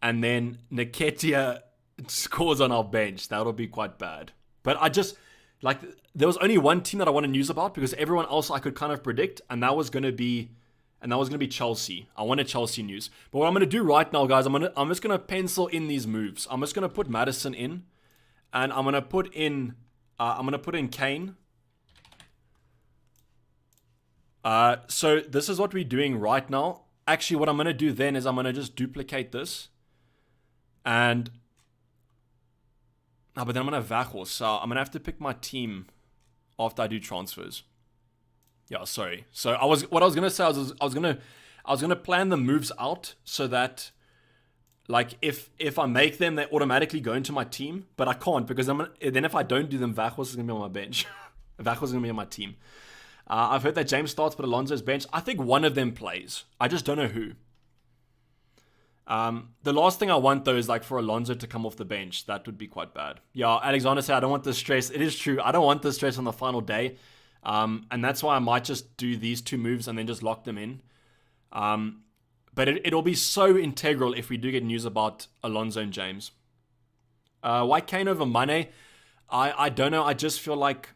and then Nketiah scores on our bench. That'll be quite bad. But I just like there was only one team that I want to news about because everyone else I could kind of predict, and that was gonna be Chelsea. I wanted Chelsea news. But what I'm gonna do right now, guys, I'm just gonna pencil in these moves. I'm just gonna put Madison in, and I'm gonna put in Kane. So this is what we're doing right now. Actually, what I'm gonna do then is I'm gonna just duplicate this, and but then I'm gonna have Vachos, so I'm gonna have to pick my team after I do transfers. Yeah, sorry. So what I was gonna say was I was gonna plan the moves out so that like if I make them, they automatically go into my team, but I can't because then if I don't do them, Vachos is gonna be on my bench. Vachos is gonna be on my team. I've heard that James starts, but Alonso's bench. I think one of them plays. I just don't know who. The last thing I want, though, is like for Alonso to come off the bench. That would be quite bad. Yeah, Alexander said, I don't want the stress. It is true. I don't want the stress on the final day. And that's why I might just do these two moves and then just lock them in. But it'll be so integral if we do get news about Alonso and James. Why Kane over Mane? I don't know. I just feel like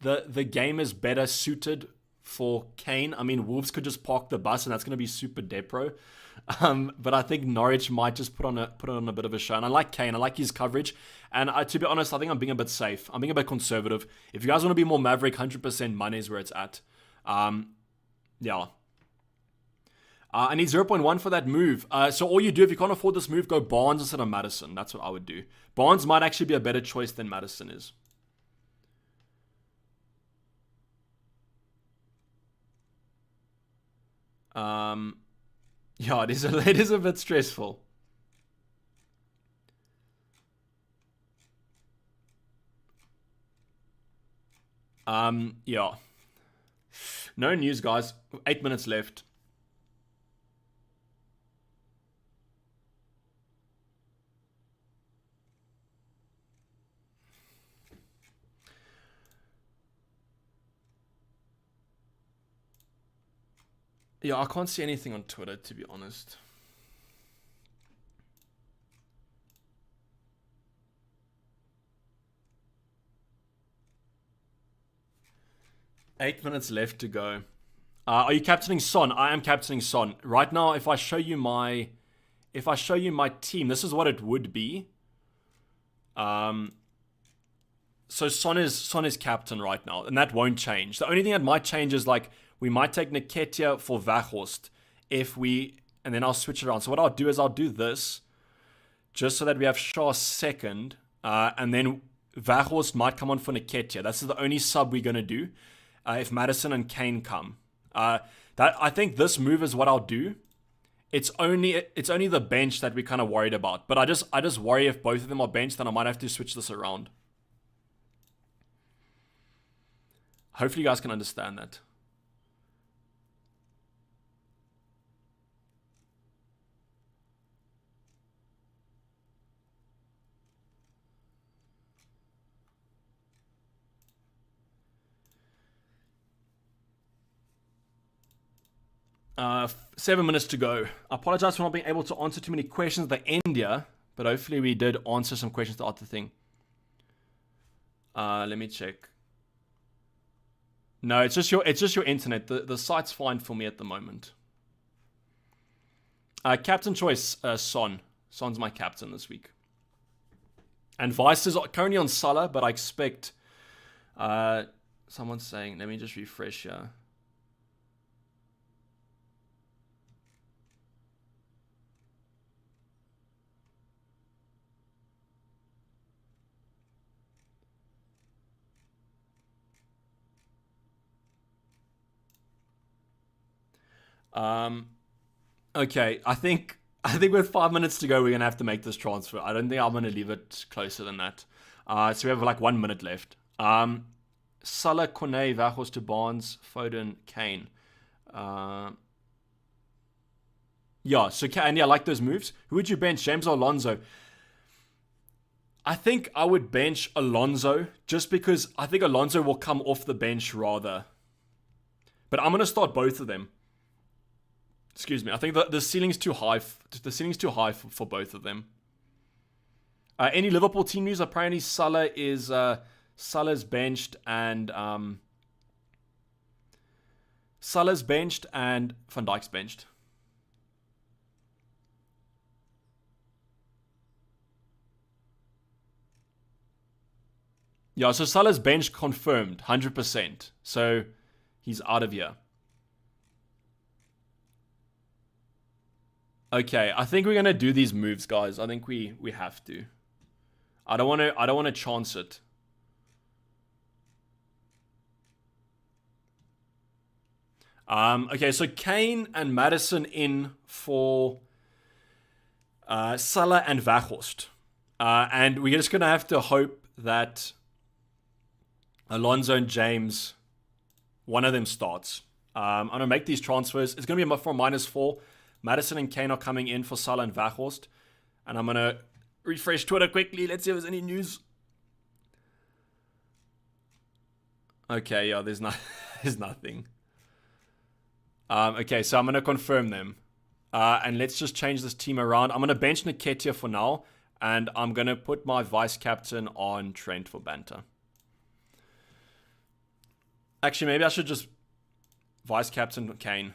the game is better suited for Kane. I mean, Wolves could just park the bus and that's going to be super depro. But I think Norwich might just put on a bit of a show. And I like Kane. I like his coverage. And to be honest, I think I'm being a bit safe. I'm being a bit conservative. If you guys want to be more Maverick, 100% money is where it's at. Yeah. I need 0.1 for that move. So all you do, if you can't afford this move, go Barnes instead of Madison. That's what I would do. Barnes might actually be a better choice than Madison is. Yeah, it is a bit stressful. Yeah. No news, guys. 8 minutes left. Yeah, I can't see anything on Twitter, to be honest. Eight minutes left to go. Are you captaining Son? I am captaining Son. Right now, if I show you my team, this is what it would be. So Son is captain right now, and that won't change. The only thing that might change is like we might take Nketiah for Weghorst and then I'll switch it around. So what I'll do is I'll do this just so that we have Shaw second, and then Weghorst might come on for Nketiah. That's the only sub we're gonna do if Madison and Kane come. I think this move is what I'll do. It's only the bench that we're kind of worried about. But I just worry if both of them are benched, then I might have to switch this around. Hopefully you guys can understand that. Uh, 7 minutes to go. I apologize for not being able to answer too many questions at the end here, but hopefully we did answer some questions throughout the thing. Let me check. No, it's just your internet. The site's fine for me at the moment. Captain choice, Son. Son's my captain this week. And Vice is currently on Salah, but I expect... someone's saying, let me just refresh here. Okay, I think with 5 minutes to go, we're gonna have to make this transfer. I don't think I'm gonna leave it closer than that. So we have like 1 minute left. Salah, Kone, Vachos to Barnes, Foden, Kane. Yeah, so and yeah, I like those moves. Who would you bench, James or Alonso? I think I would bench Alonso just because I think Alonso will come off the bench rather. But I'm gonna start both of them. Excuse me. I think the ceiling's too high. The ceiling's too high for both of them. Any Liverpool team news? Apparently, Salah's benched and Van Dijk's benched. Yeah, so Salah's bench confirmed 100%. So he's out of here. Okay, I think we're gonna do these moves, guys. I think we have to. I don't want to chance it. Okay, so Kane and Maddison in for Salah and Weghorst. And we're just gonna have to hope that Alonso and James, one of them starts. I'm gonna make these transfers. It's gonna be for -4. Maddison and Kane are coming in for Salah and Weghorst. And I'm going to refresh Twitter quickly. Let's see if there's any news. Okay, yeah, there's nothing. Okay, so I'm going to confirm them. And let's just change this team around. I'm going to bench Nketiah for now. And I'm going to put my vice-captain on Trent for banter. Actually, maybe I should just vice-captain Kane.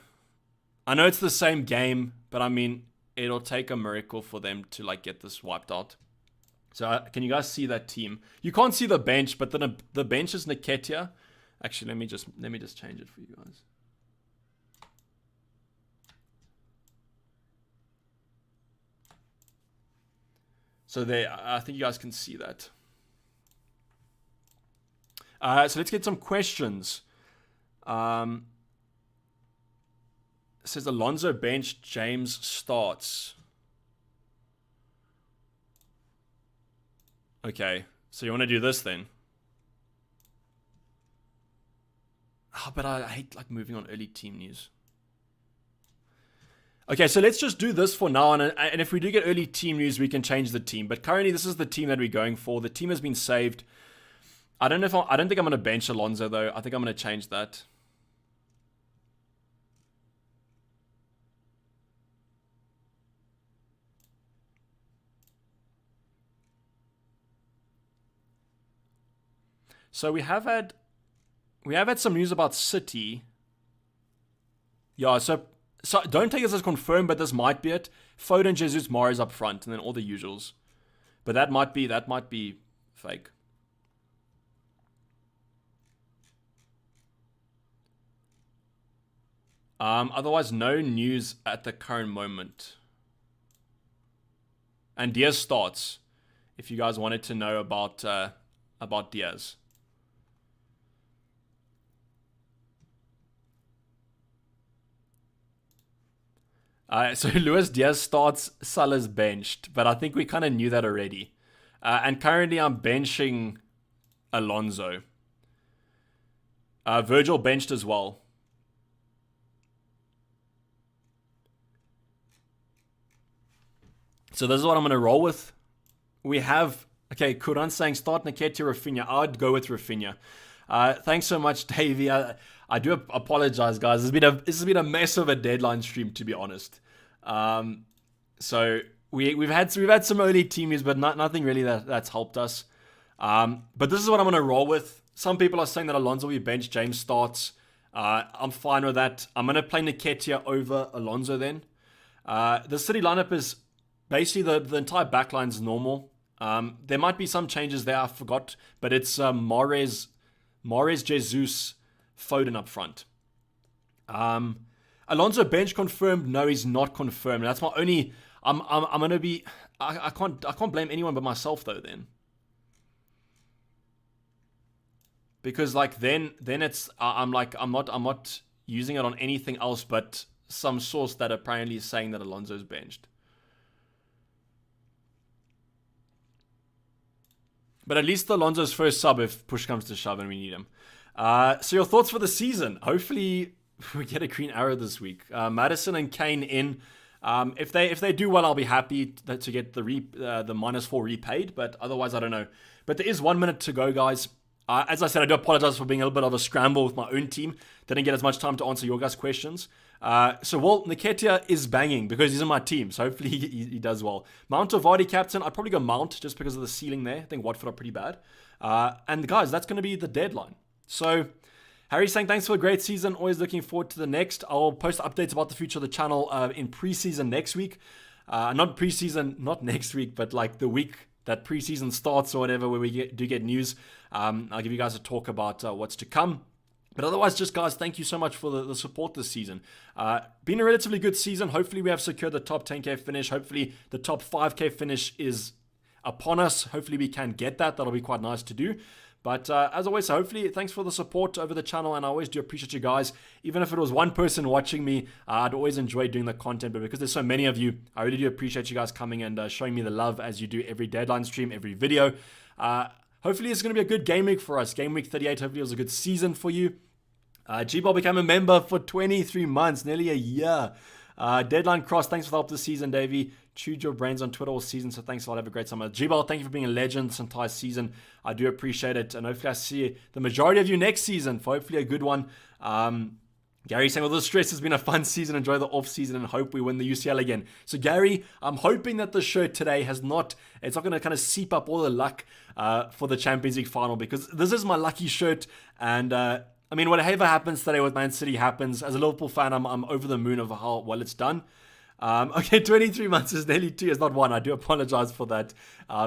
I know it's the same game, but I mean, it'll take a miracle for them to like get this wiped out. So can you guys see that team? You can't see the bench, but then the bench is Nketiah. Actually, let me just change it for you guys. So there, I think you guys can see that. So let's get some questions. It says Alonso bench, James starts. Okay, so you want to do this then? Oh, but I hate like moving on early team news. Okay, so let's just do this for now, and if we do get early team news, we can change the team. But currently, this is the team that we're going for. The team has been saved. I don't think I'm going to bench Alonso though. I think I'm going to change that. So we have had some news about City. Yeah, so don't take this as confirmed, but this might be it. Foden, Jesus, Mahrez up front, and then all the usuals. But that might be fake. Otherwise, no news at the current moment. And Diaz starts. If you guys wanted to know about Diaz. So Luis Diaz starts, Salah's benched, but I think we kind of knew that already. And currently I'm benching Alonso. Virgil benched as well. So this is what I'm going to roll with. We have, okay, Kuran saying start Nketiah, Rafinha. I'd go with Rafinha. Thanks so much, Dayvy. I do apologize, guys. This has been a mess of a deadline stream, to be honest. So we've had some early team news, but nothing really that's helped us. But this is what I'm going to roll with. Some people are saying that Alonso will be benched, James starts. I'm fine with that. I'm going to play Nketiah over Alonso then. The City lineup is basically the entire backline is normal. There might be some changes there, I forgot, but it's Mahrez, Jesus, Foden up front. Alonso bench confirmed? No, he's not confirmed. That's my only. I'm gonna be. I can't blame anyone but myself though. Then, because like then it's I'm not using it on anything else but some source that apparently is saying that Alonso's benched. But at least Alonso's first sub if push comes to shove and we need him. So your thoughts for the season? Hopefully we get a green arrow this week. Maddison and Kane in. If they do well, I'll be happy to get the -4 repaid. But otherwise, I don't know. But there is 1 minute to go, guys. As I said, I do apologize for being a little bit of a scramble with my own team. Didn't get as much time to answer your guys' questions. So Walt Nketiah is banging because he's in my team. So hopefully he does well. Mount or Vardy captain? I'd probably go Mount just because of the ceiling there. I think Watford are pretty bad. And guys, that's going to be the deadline. So Harry's saying, thanks for a great season. Always looking forward to the next. I'll post updates about the future of the channel in preseason next week. Not preseason, not next week, but like the week that preseason starts or whatever, where we do get news. I'll give you guys a talk about what's to come. But otherwise, just guys, thank you so much for the support this season. Been a relatively good season. Hopefully we have secured the top 10k finish. Hopefully the top 5k finish is upon us. Hopefully we can get that. That'll be quite nice to do. But as always, so hopefully, thanks for the support over the channel, and I always do appreciate you guys. Even if it was one person watching me, I'd always enjoy doing the content, but because there's so many of you, I really do appreciate you guys coming and showing me the love as you do every deadline stream, every video. Hopefully, it's going to be a good game week for us. Game week 38, hopefully it was a good season for you. G-Ball became a member for 23 months, nearly a year. Deadline cross, thanks for the help this season, Dayvy. Chewed your brains on Twitter all season, so thanks a lot. Have a great summer. G-Ball, thank you for being a legend this entire season. I do appreciate it, and hopefully I see the majority of you next season for hopefully a good one. Gary saying, well, the stress has been a fun season. Enjoy the off season and hope we win the UCL again. So Gary, I'm hoping that the shirt today it's not going to kind of seep up all the luck for the Champions League final, because this is my lucky shirt, and I mean, whatever happens today with Man City happens. As a Liverpool fan, I'm over the moon of how well it's done. Okay, 23 months is nearly 2 years, not 1. I do apologize for that.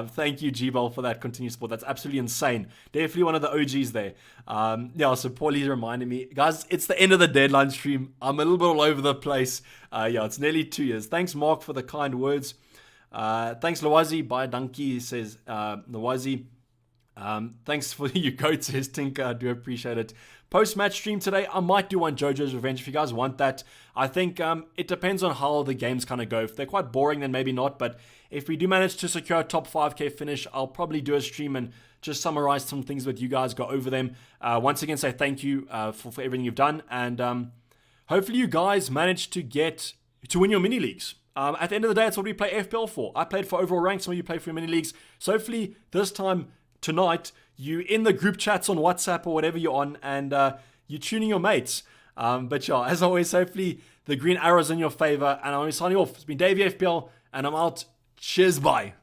Thank you, G-Ball, for that continued support. That's absolutely insane. Definitely one of the OGs there. Yeah, so Paulie's reminding me. Guys, it's the end of the deadline stream. I'm a little bit all over the place. Yeah, it's nearly 2 years. Thanks, Mark, for the kind words. Thanks, Lawazi. Bye, Donkey, says Lawazi. Thanks for you goats, says Tinker. I do appreciate it. Post-match stream today, I might do one JoJo's Revenge if you guys want that. I think it depends on how the games kind of go. If they're quite boring, then maybe not. But if we do manage to secure a top 5k finish, I'll probably do a stream and just summarize some things with you guys, go over them. Once again, say thank you for everything you've done. And hopefully you guys manage to win your mini leagues. At the end of the day, that's what we play FPL for. I played for overall rank, some of you play for your mini leagues. So hopefully this time tonight, you in the group chats on WhatsApp or whatever you're on, and you're tuning your mates. But yeah, as always, hopefully the green arrow's in your favor, and I'm signing off. It's been Dayvy FPL, and I'm out. Cheers, bye.